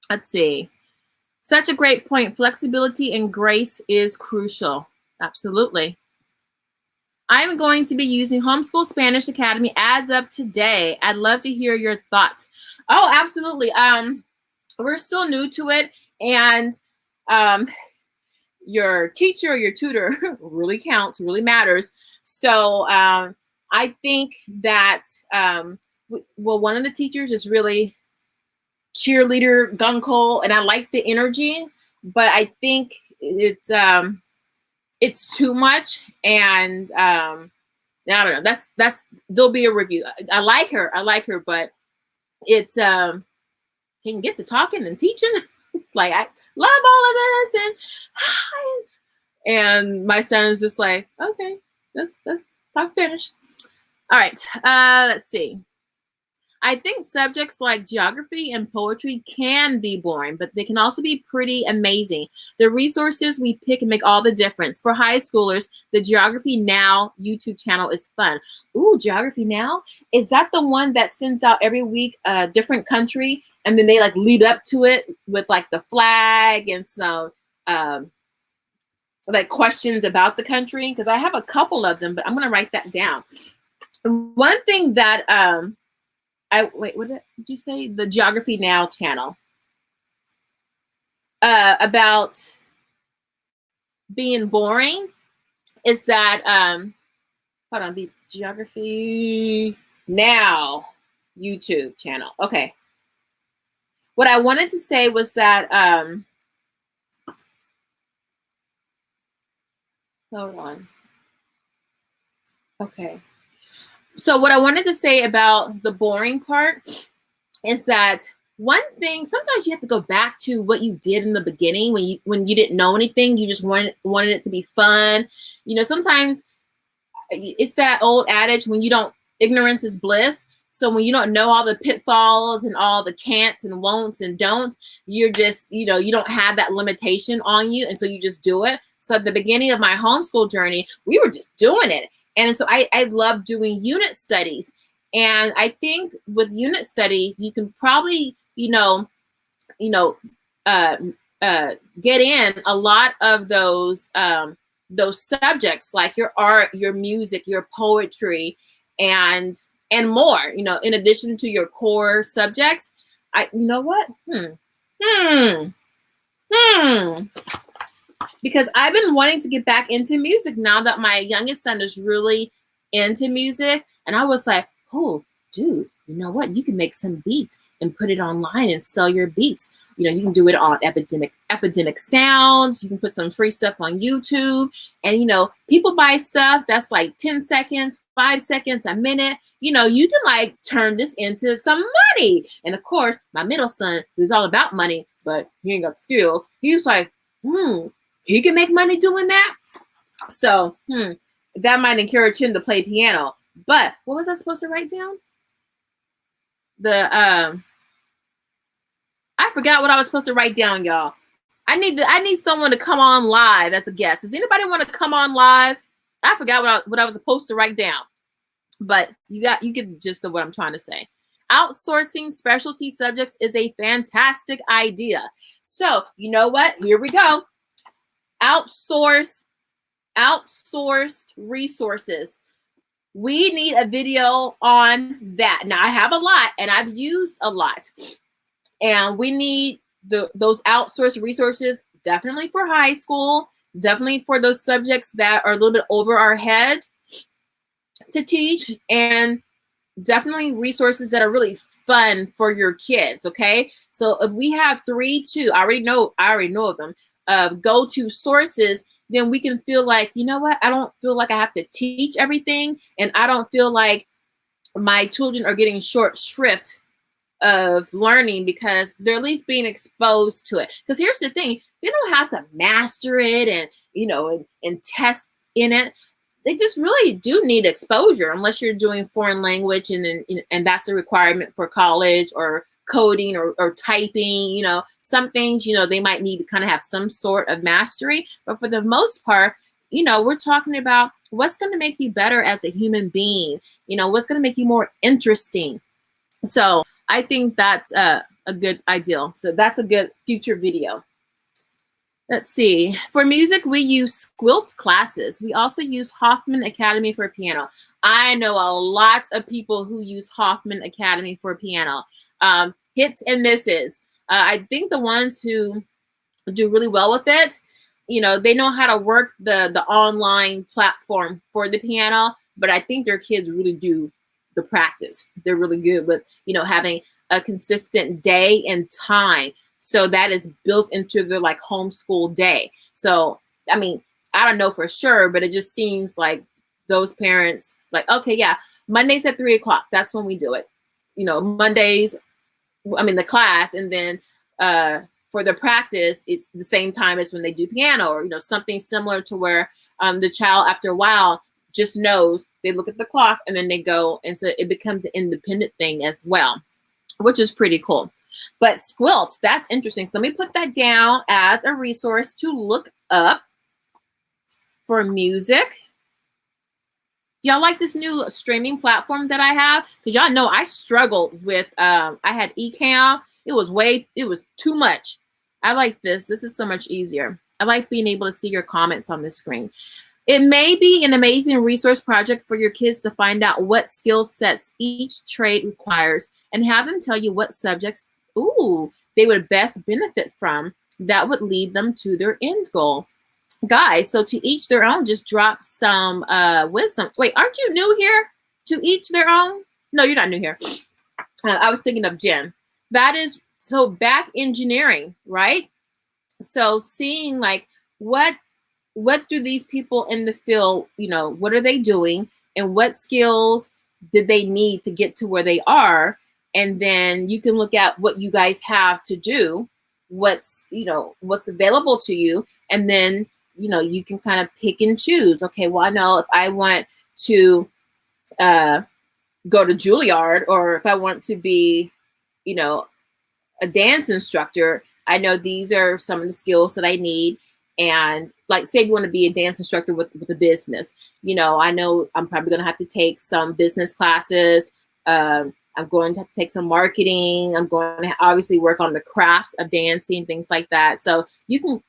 Let's see. Such a great point. Flexibility and grace is crucial. Absolutely. I'm going to be using Homeschool Spanish Academy as of today. I'd love to hear your thoughts. Oh, absolutely. We're still new to it, and your teacher or your tutor really counts, really matters. So I think that, well, one of the teachers is really cheerleader, gung-ho, and I like the energy, but I think it's too much, and I don't know. That's there'll be a review. I like her, but it's can you get to talking and teaching? Like, I love all of this, and my son is just like, okay, let's talk Spanish. All right, let's see. I think subjects like geography and poetry can be boring, but they can also be pretty amazing. The resources we pick make all the difference. For high schoolers, the Geography Now YouTube channel is fun. Ooh, Geography Now? Is that the one that sends out every week a different country, and then they like lead up to it with like the flag and some like questions about the country? Because I have a couple of them, but I'm gonna write that down. One thing that wait, what did you say? The Geography Now channel. About being boring is that, hold on, the Geography Now YouTube channel. Okay. What I wanted to say was that, hold on. Okay. So what I wanted to say about the boring part is that one thing, sometimes you have to go back to what you did in the beginning when you didn't know anything. You just wanted it to be fun. You know, sometimes it's that old adage, ignorance is bliss. So when you don't know all the pitfalls and all the can'ts and won'ts and don'ts, you're just, you don't have that limitation on you. And so you just do it. So at the beginning of my homeschool journey, we were just doing it. And so I love doing unit studies. And I think with unit studies, you can probably, get in a lot of those subjects, like your art, your music, your poetry, and more, in addition to your core subjects. You know what? Because I've been wanting to get back into music now that my youngest son is really into music. And I was like, oh, dude, you know what? You can make some beats and put it online and sell your beats. You can do it on Epidemic Sounds. You can put some free stuff on YouTube. And, people buy stuff that's like 10 seconds, 5 seconds, a minute. You can like turn this into some money. And of course, my middle son, who's all about money, but he ain't got the skills. He was like, he can make money doing that. So that might encourage him to play piano. But what was I supposed to write down? I forgot what I was supposed to write down, y'all. I need someone to come on live as a guest. Does anybody want to come on live? I forgot what I was supposed to write down. But you get the gist of what I'm trying to say. Outsourcing specialty subjects is a fantastic idea. So you know what? Here we go. Outsourced resources. We need a video on that. Now I have a lot and I've used a lot. And we need those outsourced resources, definitely for high school, definitely for those subjects that are a little bit over our head to teach, and definitely resources that are really fun for your kids, okay? So if we have 3, 2, I already know of them, go-to sources, then we can feel like, you know what? I don't feel like I have to teach everything, and I don't feel like my children are getting short shrift of learning because they're at least being exposed to it. Because here's the thing, they don't have to master it and, you know, and test in it. They just really do need exposure unless you're doing foreign language and that's a requirement for college, or coding or typing. You know, some things, you know, they might need to kind of have some sort of mastery. But for the most part, you know, we're talking about what's going to make you better as a human being, you know, what's going to make you more interesting. So I think that's a good ideal. So that's a good future video. Let's see. For music, we use Squilt classes. We also use Hoffman Academy for piano. I know a lot of people who use Hoffman Academy for piano. Hits and misses. I think the ones who do really well with it, you know, they know how to work the online platform for the piano, but I think their kids really do the practice. They're really good with, you know, having a consistent day and time. So that is built into their like homeschool day. So, I mean, I don't know for sure, but it just seems like those parents like, okay, yeah, Mondays at 3 o'clock. That's when we do it. You know, Mondays, I mean, the class, and then for the practice, it's the same time as when they do piano, or, you know, something similar to where the child after a while just knows, they look at the clock and then they go. And so it becomes an independent thing as well, which is pretty cool. But Squilt, that's interesting. So let me put that down as a resource to look up for music. Do y'all like this new streaming platform that I have? Because y'all know I struggled with, I had Ecamm. It was too much. I like this. This is so much easier. I like being able to see your comments on the screen. It may be an amazing resource project for your kids to find out what skill sets each trade requires and have them tell you what subjects they would best benefit from that would lead them to their end goal. Guys, so to each their own, just drop some wisdom. Wait, aren't you new here? To each their own? No, you're not new here. I was thinking of Jen. That is, so back engineering, right? So seeing like what do these people in the field, you know, what are they doing and what skills did they need to get to where they are? And then you can look at what you guys have to do, what's available to you. And then, you know, you can kind of pick and choose. Okay, well, I know if I want to go to Juilliard, or if I want to be, you know, a dance instructor, I know these are some of the skills that I need. And like, say you want to be a dance instructor with a business, you know I'm probably going to have to take some business classes. I'm going to have to take some marketing. I'm going to obviously work on the crafts of dancing, things like that. So you can,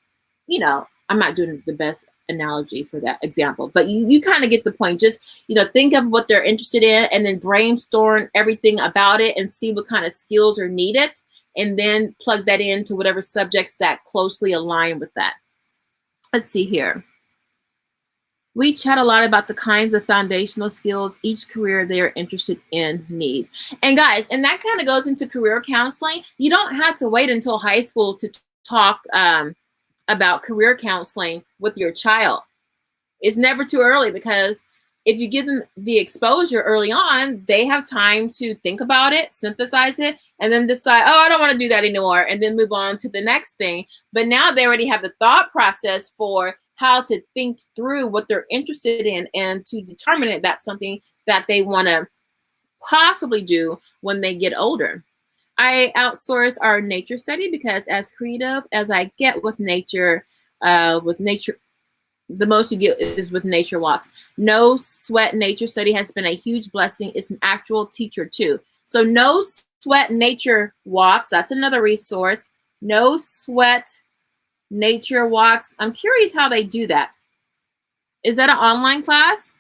you know, I'm not doing the best analogy for that example, but you kind of get the point. Just, you know, think of what they're interested in and then brainstorm everything about it and see what kind of skills are needed, and then plug that into whatever subjects that closely align with that. Let's see here. We chat a lot about the kinds of foundational skills each career they are interested in needs. And guys, and that kind of goes into career counseling. You don't have to wait until high school to talk about career counseling with your child. It's never too early, because if you give them the exposure early on, they have time to think about it, synthesize it, and then decide, oh, I don't want to do that anymore, and then move on to the next thing. But now they already have the thought process for how to think through what they're interested in and to determine if that's something that they want to possibly do when they get older. I outsource our nature study because as creative as I get with nature, the most you get is with nature walks. No Sweat Nature Study has been a huge blessing. It's an actual teacher too. So No Sweat Nature Walks, that's another resource. No Sweat Nature Walks. I'm curious how they do that. Is that an online class?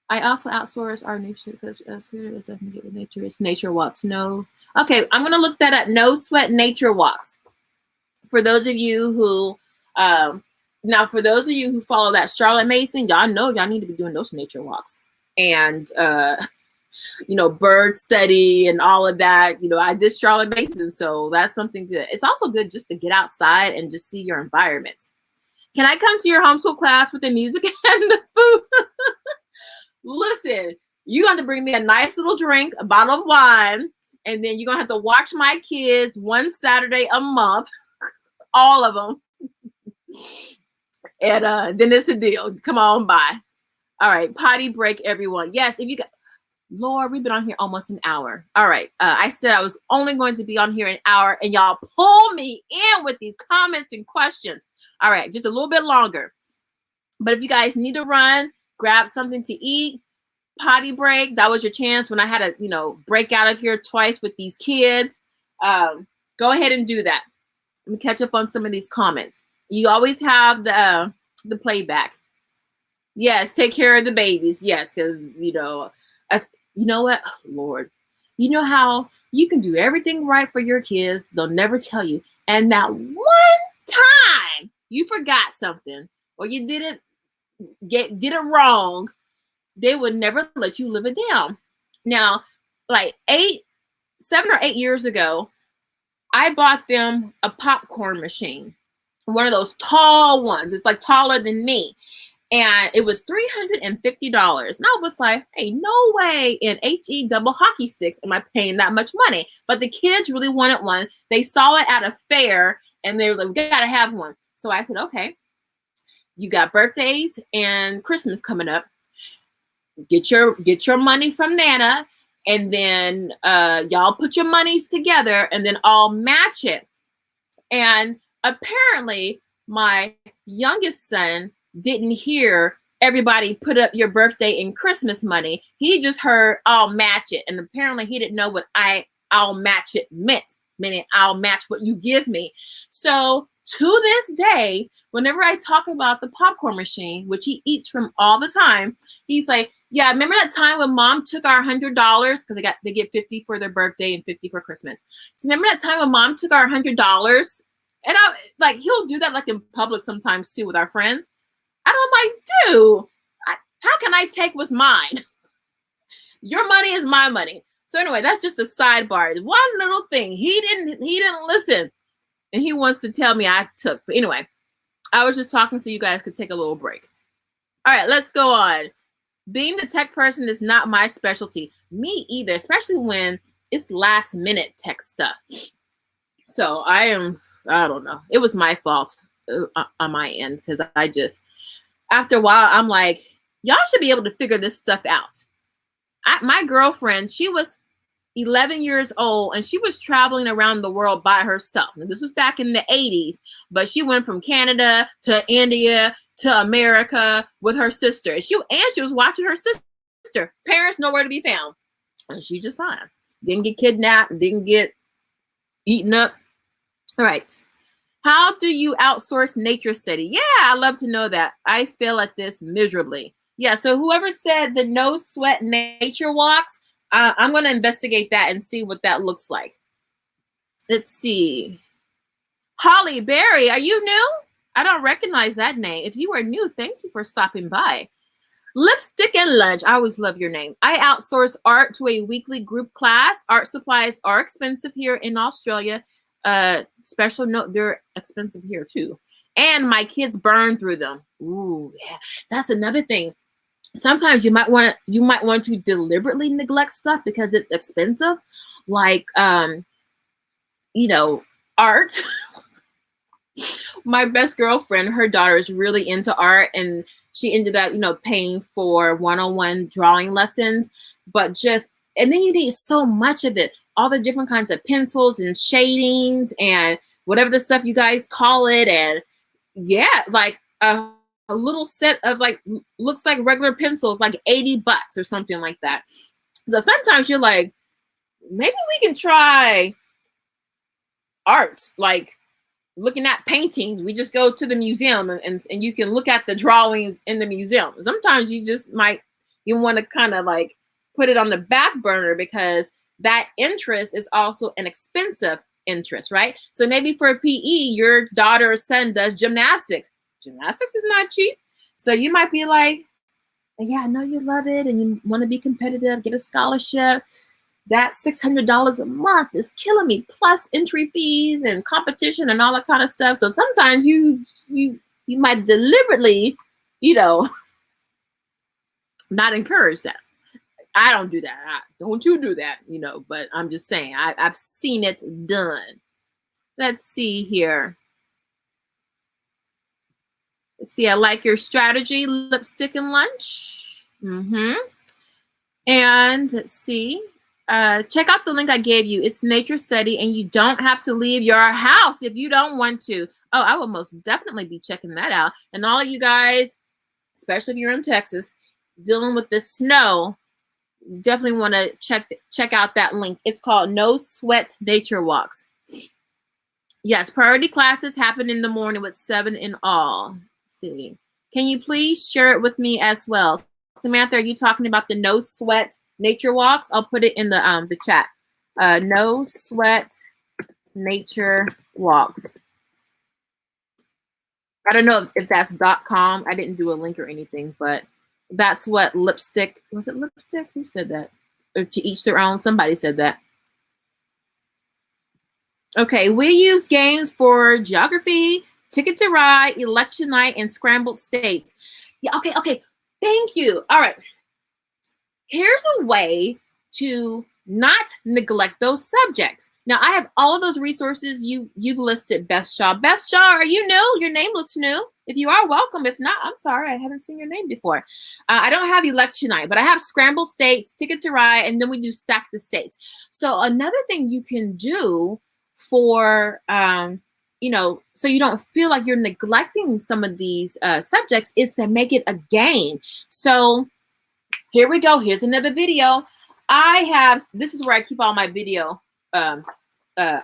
I also outsource our nature study because as creative as I can get with nature, it's nature walks. No. Okay, I'm gonna look that up. No Sweat Nature Walks. For those of you who now, for those of you who follow that Charlotte Mason, y'all know y'all need to be doing those nature walks and, you know, bird study and all of that. You know, I did Charlotte Mason, so that's something good. It's also good just to get outside and just see your environment. Can I come to your homeschool class with the music and the food? Listen, you got to bring me a nice little drink, a bottle of wine, And then you're going to have to watch my kids one Saturday a month, all of them. And then it's a deal. Come on by. All right. Potty break, everyone. Yes. If you got, Lord, we've been on here almost an hour. All right. I said I was only going to be on here an hour, and y'all pull me in with these comments and questions. All right. Just a little bit longer. But if you guys need to run, grab something to eat, potty break. That was your chance when I had to, break out of here twice with these kids. Go ahead and do that. Let me catch up on some of these comments. You always have the playback. Yes, take care of the babies. Yes, because, you know what? Oh, Lord. You know how you can do everything right for your kids. They'll never tell you. And that one time you forgot something or you did it wrong, they would never let you live it down. Now, like 7 or 8 years ago, I bought them a popcorn machine, one of those tall ones. It's like taller than me. And it was $350. And I was like, hey, no way in HE double hockey sticks am I paying that much money. But the kids really wanted one. They saw it at a fair and they were like, we gotta have one. So I said, okay, you got birthdays and Christmas coming up. Get your money from Nana, and then y'all put your monies together and then I'll match it. And apparently my youngest son didn't hear everybody put up your birthday and Christmas money. He just heard I'll match it. And apparently he didn't know what I'll match it meant, meaning I'll match what you give me. So to this day, whenever I talk about the popcorn machine, which he eats from all the time, he's like, yeah, remember that time when mom took our $100 because they get 50 for their birthday and 50 for Christmas. So remember that time when mom took our $100? And he'll do that like in public sometimes too with our friends. And I'm like, dude, how can I take what's mine? Your money is my money. So anyway, that's just a sidebar. One little thing. He didn't listen. And he wants to tell me I took. But anyway, I was just talking so you guys could take a little break. All right, let's go on. Being the tech person is not my specialty. Me either, especially when it's last minute tech stuff. So I don't know. It was my fault on my end because after a while, I'm like, y'all should be able to figure this stuff out. My girlfriend, she was 11 years old and she was traveling around the world by herself. And this was back in the 80s, but she went from Canada to India to America with her sister. She was watching her sister. Parents nowhere to be found. And she just fine. Didn't get kidnapped, didn't get eaten up. All right. How do you outsource nature study? Yeah, I love to know that. I fail at this miserably. Yeah, so whoever said the no sweat nature walks, I'm going to investigate that and see what that looks like. Let's see. Holly Berry, are you new? I don't recognize that name. If you are new, thank you for stopping by. Lipstick and Lunch. I always love your name. I outsource art to a weekly group class. Art supplies are expensive here in Australia. Special note, they're expensive here too. And my kids burn through them. Ooh, yeah. That's another thing. Sometimes you might want to deliberately neglect stuff because it's expensive. Like art. My best girlfriend, her daughter is really into art, and she ended up, paying for one-on-one drawing lessons. But and then you need so much of it, all the different kinds of pencils and shadings and whatever the stuff you guys call it. And yeah, like a little set of looks like regular pencils, like $80 or something like that. So sometimes you're like, maybe we can try art, like looking at paintings. We just go to the museum and you can look at the drawings in the museum. Sometimes you just you want to kind of put it on the back burner because that interest is also an expensive interest, right? So maybe for PE, your daughter or son does gymnastics. Gymnastics is not cheap. So you might be like, yeah, I know you love it and you want to be competitive, get a scholarship. That $600 a month is killing me, plus entry fees and competition and all that kind of stuff. So sometimes you might deliberately, not encourage that. I don't do that. Don't you do that, you know, but I'm just saying, I've seen it done. Let's see here. Let's see, I like your strategy, lipstick and lunch. And let's see. Check out the link I gave you. It's nature study, and you don't have to leave your house if you don't want to. Oh, I will most definitely be checking that out. And all of you guys, especially if you're in Texas, dealing with the snow, definitely want to check out that link. It's called No Sweat Nature Walks. Yes, priority classes happen in the morning with 7 in all. Let's see. Can you please share it with me as well? Samantha, are you talking about the No Sweat Nature Walks? I'll put it in the chat. No Sweat Nature Walks. I don't know if that's .com. I didn't do a link or anything, but that's what lipstick, was it lipstick? Who said that? Or to each their own, somebody said that. Okay, we use games for geography, Ticket to Ride, election night, and scrambled states. Yeah, okay, thank you. All right, here's a way to not neglect those subjects. Now, I have all of those resources you've listed, Beth Shaw. Beth Shaw, are you new? Your name looks new. If you are, welcome. If not, I'm sorry. I haven't seen your name before. I don't have election night, but I have scrambled states, Ticket to Ride, and then we do stack the states. So another thing you can do for, you know, so you don't feel like you're neglecting some of these subjects is to make it a game. So here we go. Here's another video. This is where I keep all my video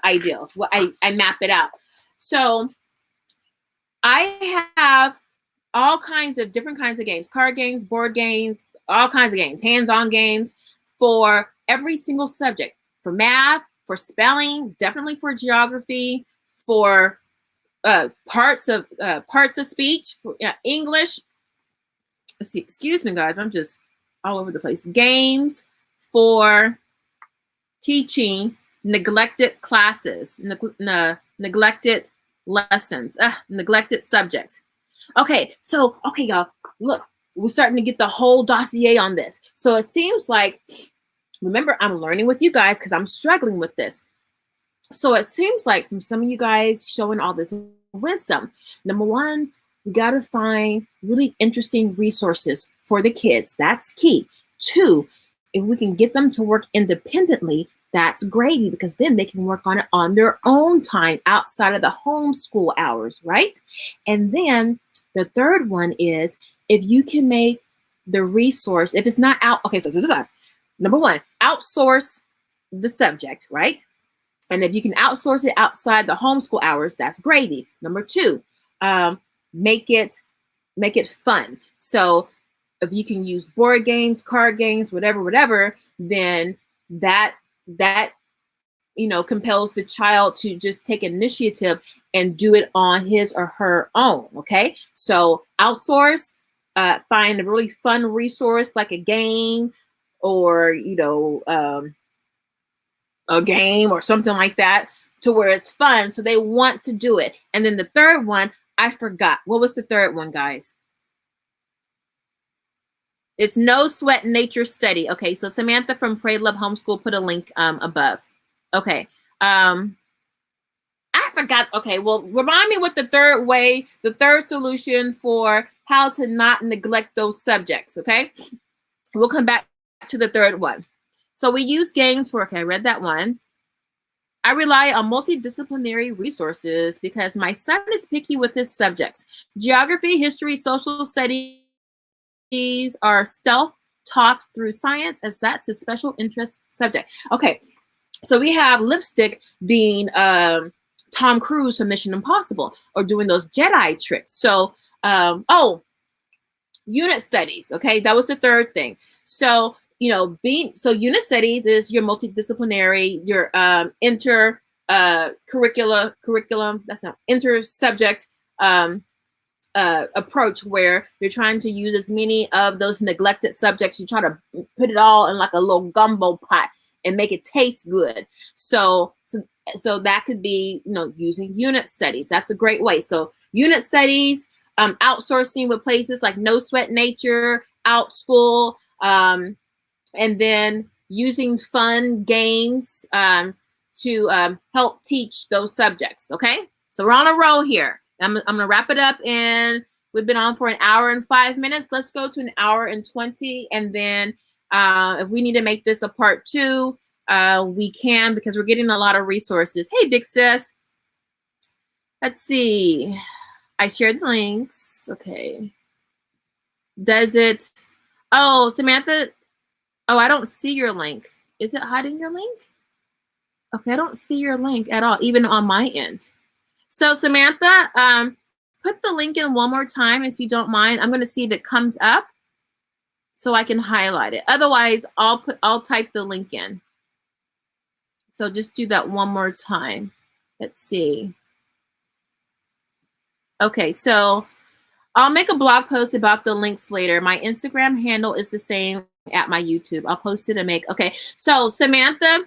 ideals. Well, I map it out. So I have all kinds of different kinds of games, card games, board games, all kinds of games, hands-on games for every single subject, for math, for spelling, definitely for geography, for parts of speech, for English. Let's see, excuse me, guys, I'm just all over the place. Games for teaching neglected classes, neglected lessons, neglected subjects. Okay, so, okay, y'all, look, we're starting to get the whole dossier on this. So it seems like, remember, I'm learning with you guys because I'm struggling with this. So it seems like from some of you guys showing all this wisdom, number one, we got to find really interesting resources for the kids. That's key. Two, if we can get them to work independently, that's gravy, because then they can work on it on their own time outside of the homeschool hours, right? And then the third one is if you can make the resource, if it's not out, okay, so this is number one, outsource the subject, right? And if you can outsource it outside the homeschool hours, that's gravy. Number two, make it fun. So if you can use board games, card games, whatever, then that you know, compels the child to just take initiative and do it on his or her own. Okay, so outsource, find a really fun resource like a game, or you know, a game or something like that, to where it's fun, so they want to do it. And then the third one, I forgot. What was the third one, guys? It's No Sweat Nature Study. Okay, so Samantha from Pray Love Homeschool put a link above. Okay, I forgot. Okay, well, remind me what the third solution for how to not neglect those subjects. Okay, we'll come back to the third one. So we use games for, okay, I read that one. I rely on multidisciplinary resources because my son is picky with his subjects. Geography, history, social studies are self-taught through science, as that's his special interest subject. Okay, so we have lipstick being Tom Cruise from Mission Impossible, or doing those Jedi tricks. So, oh, unit studies. Okay, that was the third thing. So, you know, unit studies is your multidisciplinary, your curriculum. That's not inter-subject approach, where you're trying to use as many of those neglected subjects. You try to put it all in like a little gumbo pot and make it taste good. So that could be, you know, using unit studies. That's a great way. So unit studies, outsourcing with places like No Sweat Nature, OutSchool, and then using fun games to help teach those subjects, okay? So we're on a roll here. I'm gonna wrap it up, and we've been on for an hour and 5 minutes. Let's go to an hour and 20, and then if we need to make this a part 2, we can, because we're getting a lot of resources. Hey, big sis. Let's see. I shared the links. Okay. Does it? Oh, Samantha. Oh, I don't see your link. Is it hiding your link? Okay, I don't see your link at all, even on my end. So Samantha, put the link in one more time if you don't mind. I'm going to see if it comes up so I can highlight it. Otherwise, I'll type the link in. So just do that one more time. Let's see. Okay, so I'll make a blog post about the links later. My Instagram handle is the same at my YouTube. I'll post it and make, okay. So Samantha,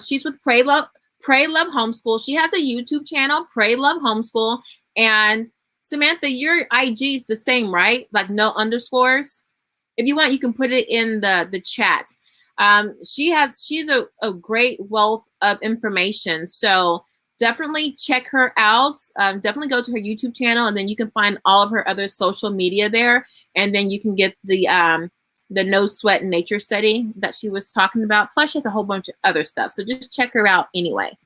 she's with Pray Love Homeschool. She has a YouTube channel, Pray Love Homeschool. And Samantha, your IG is the same, right? Like no underscores. If you want, you can put it in the chat. She's a great wealth of information. So definitely check her out. Definitely go to her YouTube channel, and then you can find all of her other social media there. And then you can get the no sweat nature study that she was talking about. Plus, she has a whole bunch of other stuff. So just check her out anyway.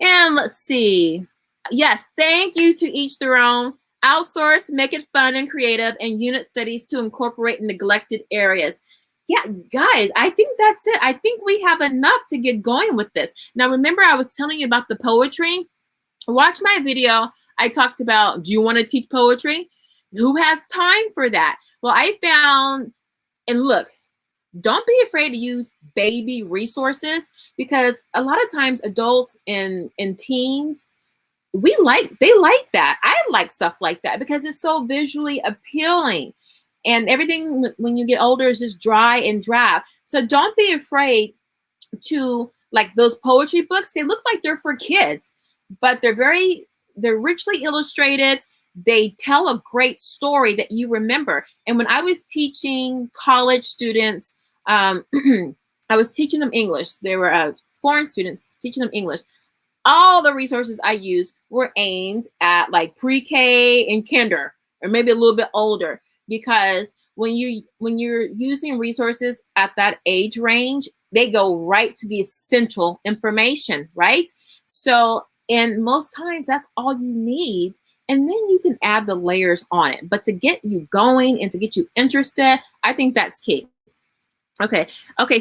And let's see. Yes, thank you to each their own. Outsource, make it fun and creative, and unit studies to incorporate neglected areas. Yeah, guys, I think that's it. I think we have enough to get going with this. Now, remember I was telling you about the poetry? Watch my video. I talked about, do you want to teach poetry? Who has time for that? Well, I found, and look, don't be afraid to use baby resources, because a lot of times adults and teens, they like that. I like stuff like that because it's so visually appealing. And everything when you get older is just dry and drab. So don't be afraid to, like those poetry books, they look like they're for kids, but they're richly illustrated. They tell a great story that you remember. And when I was teaching college students, I was teaching them English. They were foreign students, teaching them English. All the resources I used were aimed at like pre-K and kinder, or maybe a little bit older, because when you're using resources at that age range, they go right to the essential information, right? So, and most times that's all you need. And then you can add the layers on it. But to get you going and to get you interested, I think that's key. Okay.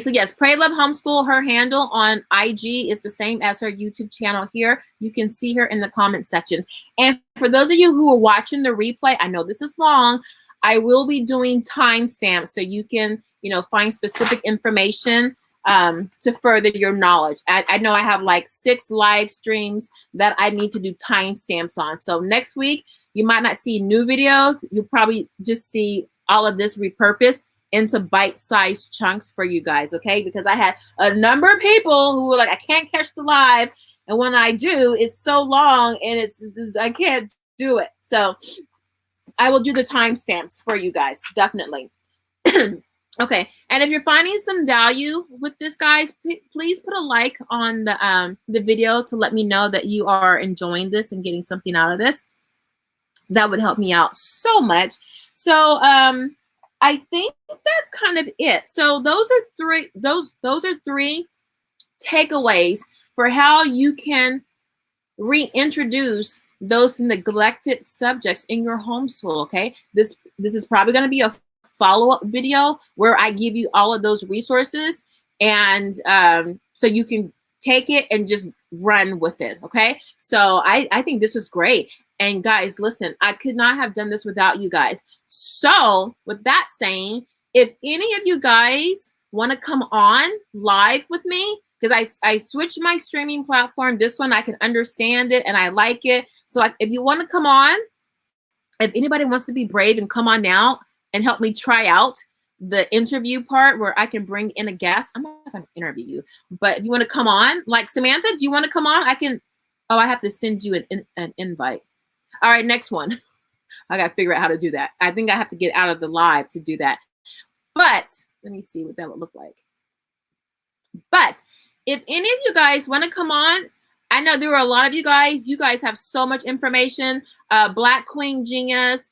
So yes, Pray Love Homeschool, her handle on IG is the same as her YouTube channel here. You can see her in the comment sections. And for those of you who are watching the replay, I know this is long. I will be doing timestamps so you can, find specific information to further your knowledge. I know I have like 6 live streams that I need to do timestamps on. So next week, you might not see new videos. You'll probably just see all of this repurposed into bite-sized chunks for you guys, okay? Because I had a number of people who were like, I can't catch the live. And when I do, it's so long and it's just, I can't do it. So I will do the timestamps for you guys, definitely. Okay, and if you're finding some value with this, guys, please put a like on the video to let me know that you are enjoying this and getting something out of this. That would help me out so much. So I think that's kind of it. So those are three takeaways for how you can reintroduce those neglected subjects in your homeschool. Okay, this is probably going to be a follow-up video where I give you all of those resources, and so you can take it and just run with it. Okay, so I think this was great. And guys, listen, I could not have done this without you guys. So with that saying, if any of you guys want to come on live with me, because I switched my streaming platform, this one I can understand it and I like it. So if you want to come on, if anybody wants to be brave and come on now and help me try out the interview part where I can bring in a guest. I'm not going to interview you, but if you want to come on, like Samantha, do you want to come on? I can. Oh, I have to send you an invite. All right, next one. I got to figure out how to do that. I think I have to get out of the live to do that. But Let me see what that would look like. But if any of you guys want to come on, I know there are a lot of you guys. You guys have so much information. Black Queen Genius,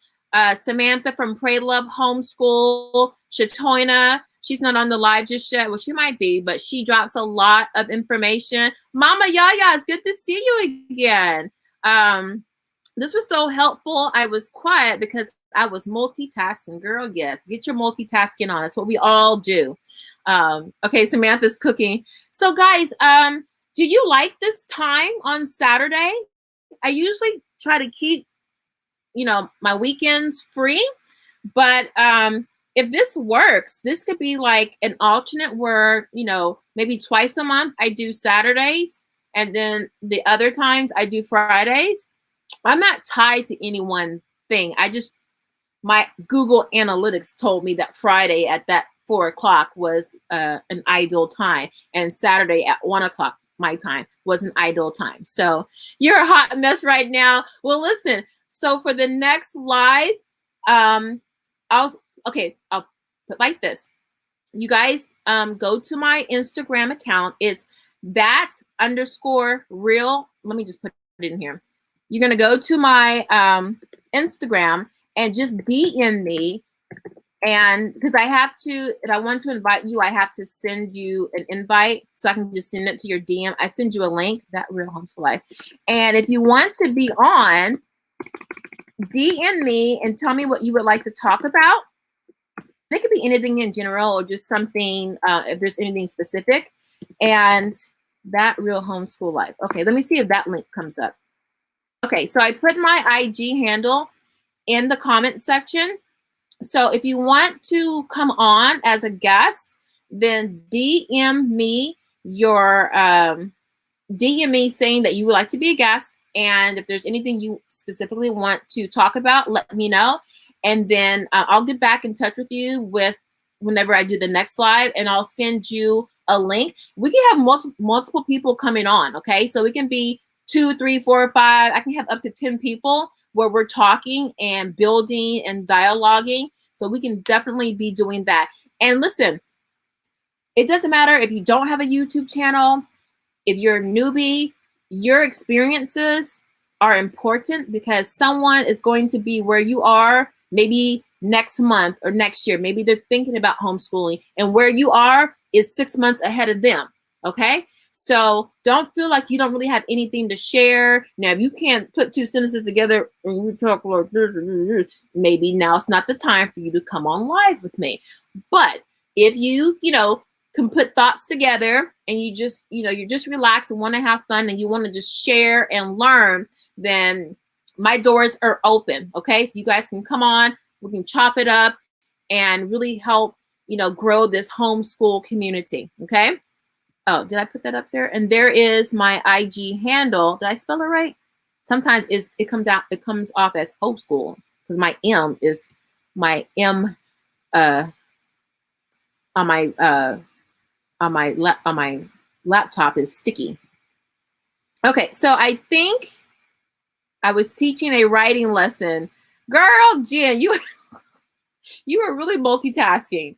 Samantha from Pray Love Homeschool, Shatoina. She's not on the live just yet. Well, she might be, but she drops a lot of information. Mama Yaya, it's good to see you again. This was so helpful. I was quiet because I was multitasking, girl. Yes, get your multitasking on. That's what we all do. Okay, Samantha's cooking. So guys, do you like this time on Saturday? I usually try to keep, you know, my weekends free, but if this works, this could be like an alternate where, you know, maybe twice a month I do Saturdays, and then the other times I do Fridays. I'm not tied to any one thing. My Google Analytics told me that Friday at that 4 o'clock was an ideal time, and Saturday at 1 o'clock my time was an ideal time. So you're a hot mess right now. Well, listen. So for the next live, I'll put like this. You guys go to my Instagram account. It's that_real. Let me just put it in here. You're gonna go to my Instagram and just DM me, and because I have to, if I want to invite you, I have to send you an invite, so I can just send it to your DM. I send you a link, That Real Homeschool Life, and if you want to be on, DM me and tell me what you would like to talk about. It could be anything in general or just something, if there's anything specific. And That Real Homeschool Life. Okay, let me see if that link comes up. Okay, so I put my IG handle in the comment section. So if you want to come on as a guest, then DM me saying that you would like to be a guest. And if there's anything you specifically want to talk about, let me know. And then I'll get back in touch with you whenever I do the next live, and I'll send you a link. We can have multiple people coming on, okay? So we can be 2, 3, 4, 5. I can have up to 10 people where we're talking and building and dialoguing. So we can definitely be doing that. And listen, it doesn't matter if you don't have a YouTube channel, if you're a newbie, your experiences are important because someone is going to be where you are maybe next month or next year. Maybe they're thinking about homeschooling, and where you are is 6 months ahead of them, okay? So don't feel like you don't really have anything to share. Now, if you can't put 2 sentences together and you talk like this, maybe now it's not the time for you to come on live with me. But if you can put thoughts together and you just, you're just relaxed and want to have fun and you want to just share and learn, then my doors are open, okay? So you guys can come on, we can chop it up and really help, grow this homeschool community, okay? Oh, did I put that up there? And there is my IG handle. Did I spell it right? Sometimes it comes off as homeschool because my M is my M on my laptop is sticky. Okay, so I think I was teaching a writing lesson. Girl, Jen, you were really multitasking.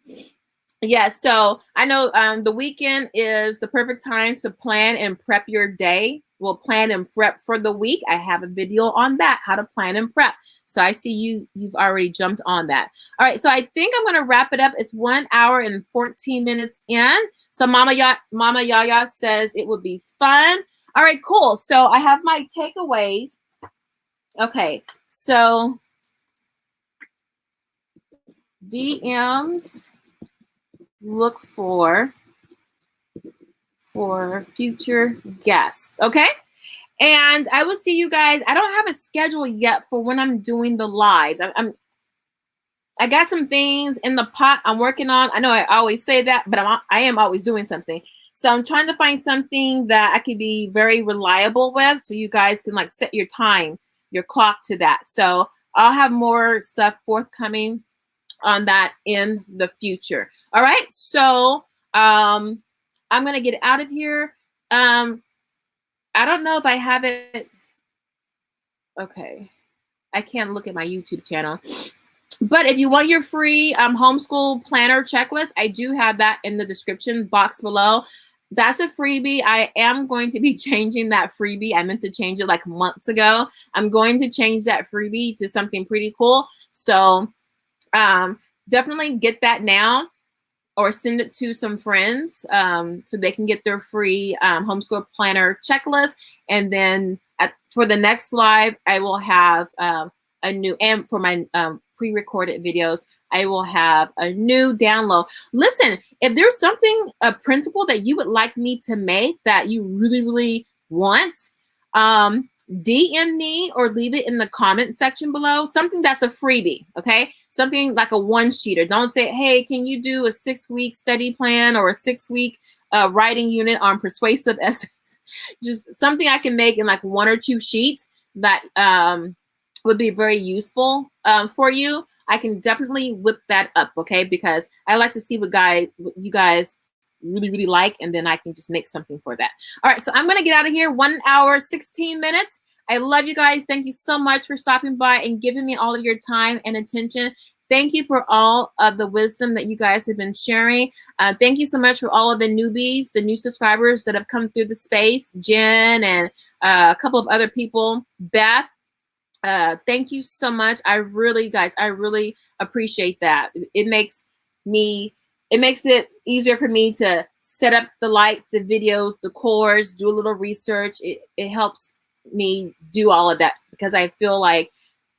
Yeah, so I know the weekend is the perfect time to plan and prep your day. Well, plan and prep for the week. I have a video on that, how to plan and prep. So I see you've already jumped on that. All right, so I think I'm gonna wrap it up. It's 1 hour and 14 minutes in. So Mama Yaya says it would be fun. All right, cool. So I have my takeaways. Okay, so DMs, look for future guests, okay? And I will see you guys. I don't have a schedule yet for when I'm doing the lives. I got some things in the pot I'm working on. I know I always say that, but I am always doing something. So I'm trying to find something that I could be very reliable with, so you guys can set your time, your clock to that. So I'll have more stuff forthcoming on that in the future. All right, so I'm gonna get out of here. I don't know if I have it. Okay, I can't look at my YouTube channel, But if you want your free homeschool planner checklist, I do have that in the description box below. That's a freebie. I am going to be changing that freebie. I meant to change it like months ago. I'm going to change that freebie to something pretty cool. So definitely get that now, or send it to some friends so they can get their free homeschool planner checklist. And then for the next live, I will have a new, and for my pre-recorded videos, I will have a new download. Listen, if there's something, a principle that you would like me to make that you really, really want, DM me or leave it in the comment section below. Something that's a freebie, okay? Something like a one-sheeter. Don't say, hey, can you do a 6-week study plan or a 6-week writing unit on persuasive essays? Just something I can make in like 1 or 2 sheets that would be very useful for you. I can definitely whip that up, okay? Because I like to see what you guys really, really like, and then I can just make something for that. All right, so I'm gonna get out of here. 1 hour, 16 minutes. I love you guys. Thank you so much for stopping by and giving me all of your time and attention. Thank you for all of the wisdom that you guys have been sharing. Thank you so much for all of the newbies, the new subscribers that have come through the space, Jen and a couple of other people, Beth. Thank you so much. I really, guys, I really appreciate that. It makes it easier for me to set up the lights, the videos, the course, do a little research. It helps me do all of that because I feel like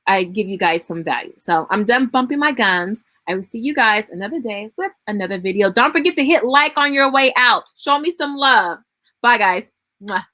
I give you guys some value. So I'm done bumping my guns. I will see you guys another day with another video. Don't forget to hit like on your way out. Show me some love. Bye, guys. Mwah.